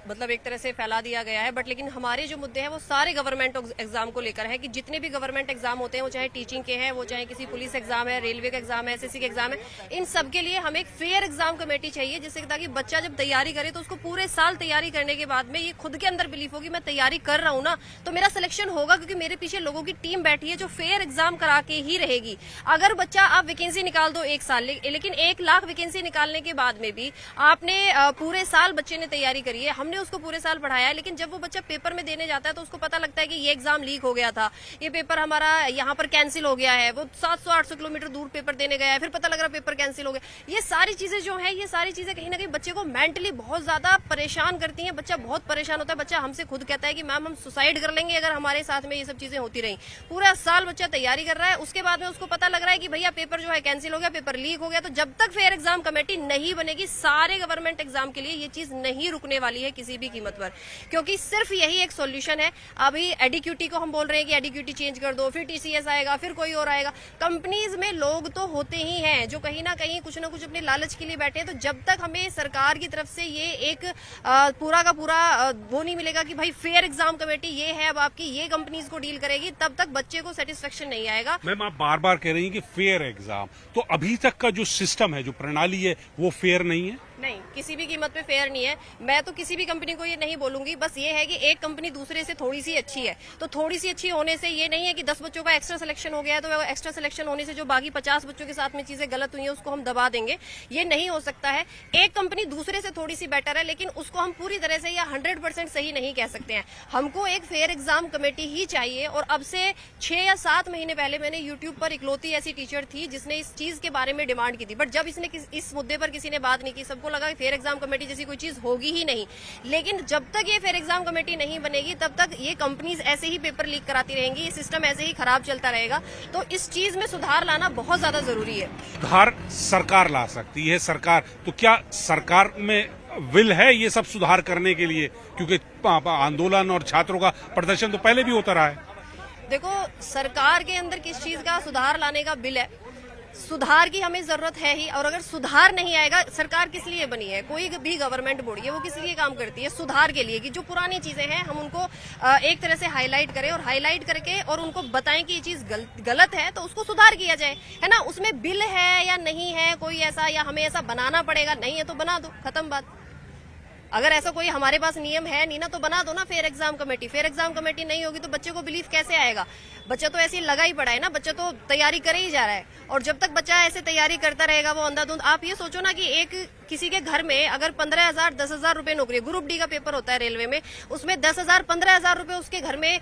मतलब एक तरह से फैला दिया गया है, बट लेकिन हमारे जो मुद्दे हैं वो सारे गवर्नमेंट एग्जाम को लेकर है कि जितने भी गवर्नमेंट एग्जाम होते हैं, वो चाहे टीचिंग के हैं, वो चाहे किसी पुलिस एग्जाम है, रेलवे का एग्जाम है, एसएससी का एग्जाम है, इन सब के लिए हमें एक फेयर एग्जाम कमेटी चाहिए, जिससे ताकि बच्चा जब तैयारी करे तो उसको पूरे साल तैयारी करने के बाद में ये खुद के अंदर बिलीफ होगी मैं तैयारी कर रहा हूँ ना तो मेरा सिलेक्शन होगा, क्योंकि मेरे पीछे लोगों की टीम बैठी है जो फेयर एग्जाम करा के ही रहेगी। अगर बच्चा आप वैकेंसी निकाल दो 1 साल, लेकिन 1 लाख वैकेंसी निकालने के बाद में भी आपने पूरे साल बच्चे ने तैयारी करी है, हमने उसको पूरे साल पढ़ाया है, लेकिन जब वो बच्चा पेपर में देने जाता है तो उसको पता लगता है कि ये एग्जाम लीक हो गया था, ये पेपर हमारा यहाँ पर कैंसिल हो गया है, वो 700-800 किलोमीटर दूर पेपर देने गया है, फिर पता लग रहा पेपर कैंसिल हो गया। ये सारी चीजें जो है, ये सारी चीजें कहीं ना कहीं बच्चे को मेंटली बहुत ज्यादा परेशान करती हैं। बच्चा बहुत परेशान होता है, बच्चा हमसे खुद कहता है कि मैम हम सुसाइड कर लेंगे अगर हमारे साथ में ये सब चीजें होती रही। पूरा साल बच्चा तैयारी कर रहा है, उसके बाद में उसको पता लग रहा है कि भैया पेपर जो है कैंसिल हो गया, पेपर लीक हो गया। तो जब तक फेयर एग्जाम कमेटी नहीं बनेगी, सारे गवर्नमेंट एग्जाम के लिए ये चीज नहीं रुकने वाली है किसी किसी भी कीमत पर, क्योंकि सिर्फ यही एक सॉल्यूशन है। अभी एडीक्यूटी को हम बोल रहे हैं कि एडीक्यूटी चेंज कर दो, फिर टीसीएस आएगा, फिर कोई और आएगा। कंपनीज में लोग तो होते ही हैं जो कहीं ना कहीं कुछ ना कुछ अपने लालच के लिए बैठे हैं। तो जब तक हमें सरकार की तरफ से ये एक पूरा का पूरा वो नहीं मिलेगा कि भाई फेयर एग्जाम कमेटी ये है, अब आपकी ये कंपनीज को डील करेगी, तब तक बच्चे को सेटिस्फेक्शन नहीं आएगा। मैम, आप बार बार कह रही हैं कि फेयर एग्जाम, तो अभी तक का जो सिस्टम है, जो प्रणाली है, वो फेयर नहीं है? नहीं, किसी भी कीमत पे फेयर नहीं है। मैं तो किसी भी कंपनी को ये नहीं बोलूंगी, बस ये है कि एक कंपनी दूसरे से थोड़ी सी अच्छी है, तो थोड़ी सी अच्छी होने से ये नहीं है कि 10 बच्चों का एक्स्ट्रा सिलेक्शन हो गया है तो एक्स्ट्रा सिलेक्शन होने से जो बाकी 50 बच्चों के साथ में चीजें गलत हुई हैं उसको हम दबा देंगे। ये नहीं हो सकता है। एक कंपनी दूसरे से थोड़ी सी बेटर है, लेकिन उसको हम पूरी तरह से या 100% सही नहीं कह सकते हैं। हमको एक फेयर एग्जाम कमेटी ही चाहिए। और अब से 6 या 7 महीने पहले मैंने यूट्यूब पर इकलौती ऐसी टीचर थी जिसने इस चीज के बारे में डिमांड की थी, बट जब इसने इस मुद्दे पर किसी ने बात नहीं की, सबको लगा कि फेयर एग्जाम कमेटी जैसी कोई चीज होगी ही नहीं। लेकिन जब तक ये फेयर एग्जाम कमेटी नहीं बनेगी तब तक ये कंपनीज ऐसे ही पेपर लीक कराती रहेंगी, ये सिस्टम ऐसे ही खराब चलता रहेगा। तो इस चीज में सुधार लाना बहुत ज्यादा जरूरी है। सुधार सरकार ला सकती है। सरकार तो क्या सरकार में विल है ये सब सुधार करने के लिए? क्योंकि आंदोलन और छात्रों का प्रदर्शन तो पहले भी होता रहा है। देखो, सरकार के अंदर किस चीज का सुधार लाने का बिल है, सुधार की हमें जरूरत है ही। और अगर सुधार नहीं आएगा, सरकार किस लिए बनी है? कोई भी गवर्नमेंट बॉडी है वो किस लिए काम करती है? सुधार के लिए, कि जो पुरानी चीजें हैं हम उनको एक तरह से हाईलाइट करें और हाईलाइट करके और उनको बताएं कि ये चीज गलत है तो उसको सुधार किया जाए, है ना। उसमें बिल है या नहीं है कोई ऐसा, या हमें ऐसा बनाना पड़ेगा, नहीं है तो बना दो, खत्म बात। अगर ऐसा कोई हमारे पास नियम है नहीं ना, तो बना दो ना fair exam committee. Fair exam committee नहीं होगी तो बच्चे को बिलीफ कैसे आएगा? बच्चा तो ऐसे ही लगा ही पड़ा है ना, बच्चा तो तैयारी करे ही जा रहा है। और जब तक बच्चा ऐसे तैयारी करता रहेगा वो अंधाधुंध, आप ये सोचो ना कि एक किसी के घर में अगर 15,000 10,000 रुपए नौकरी, ग्रुप डी का पेपर होता है रेलवे में, उसमें 10,000 15,000 रुपए उसके घर में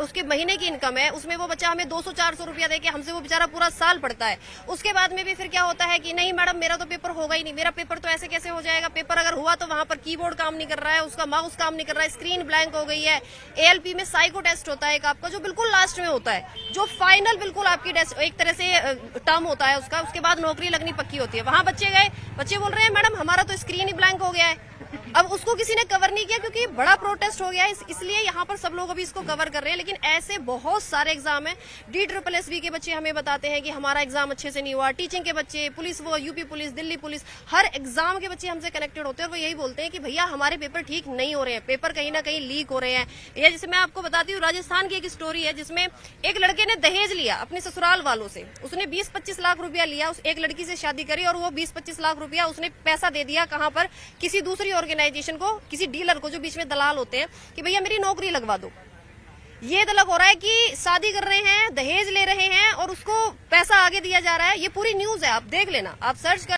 उसके महीने की इनकम है, उसमें वो बच्चा हमें 200-400 रुपया देके हमसे वो बेचारा पूरा साल पढ़ता है। उसके बाद में भी फिर क्या होता है कि नहीं मैडम मेरा तो पेपर होगा ही नहीं, मेरा पेपर तो ऐसे कैसे हो जाएगा? पेपर अगर हुआ तो वहां पर कीबोर्ड काम नहीं कर रहा है, उसका माउस काम नहीं कर रहा है, स्क्रीन ब्लैंक हो गई है। एएलपी में साइको टेस्ट होता है एक आपका, जो बिल्कुल लास्ट में होता है, जो फाइनल बिल्कुल आपकी एक तरह से टर्म होता है उसका, उसके बाद नौकरी लगनी पक्की होती है। वहां बच्चे गए, बच्चे बोल रहे हैं मैडम हमारा तो स्क्रीन ही ब्लैंक हो गया है। अब उसको किसी ने कवर नहीं किया क्योंकि बड़ा प्रोटेस्ट हो गया है, इसलिए यहाँ पर सब लोग अभी इसको कवर कर रहे हैं। लेकिन ऐसे बहुत सारे एग्जाम हैं। DSSB के बच्चे हमें बताते हैं कि हमारा एग्जाम अच्छे से नहीं हुआ, टीचिंग के बच्चे, पुलिस, वो यूपी पुलिस, दिल्ली पुलिस, हर एग्जाम के बच्चे हमसे कनेक्टेड होते हैं और वो यही बोलते हैं कि भैया हमारे पेपर ठीक नहीं हो रहे हैं, पेपर कहीं ना कहीं लीक हो रहे हैं। या जैसे मैं आपको बताती हूँ, राजस्थान की एक स्टोरी है जिसमें एक लड़के ने दहेज लिया अपने ससुराल वालों से, उसने 20-25 लाख रुपया लिया, उस एक लड़की से शादी करी और वो 20-25 लाख रुपया उसने पैसा दे दिया कहाँ पर? किसी दूसरी ऑर्गेनाइजेशन को, किसी डीलर को जो बीच में दलाल होते हैं, कि भैया मेरी नौकरी लगवा दो। ये तलक हो रहा है कि शादी कर रहे हैं, दहेज ले रहे हैं और उसको पैसा आगे दिया जा रहा है। ये पूरी न्यूज है, आप देख लेना, आप सर्च कर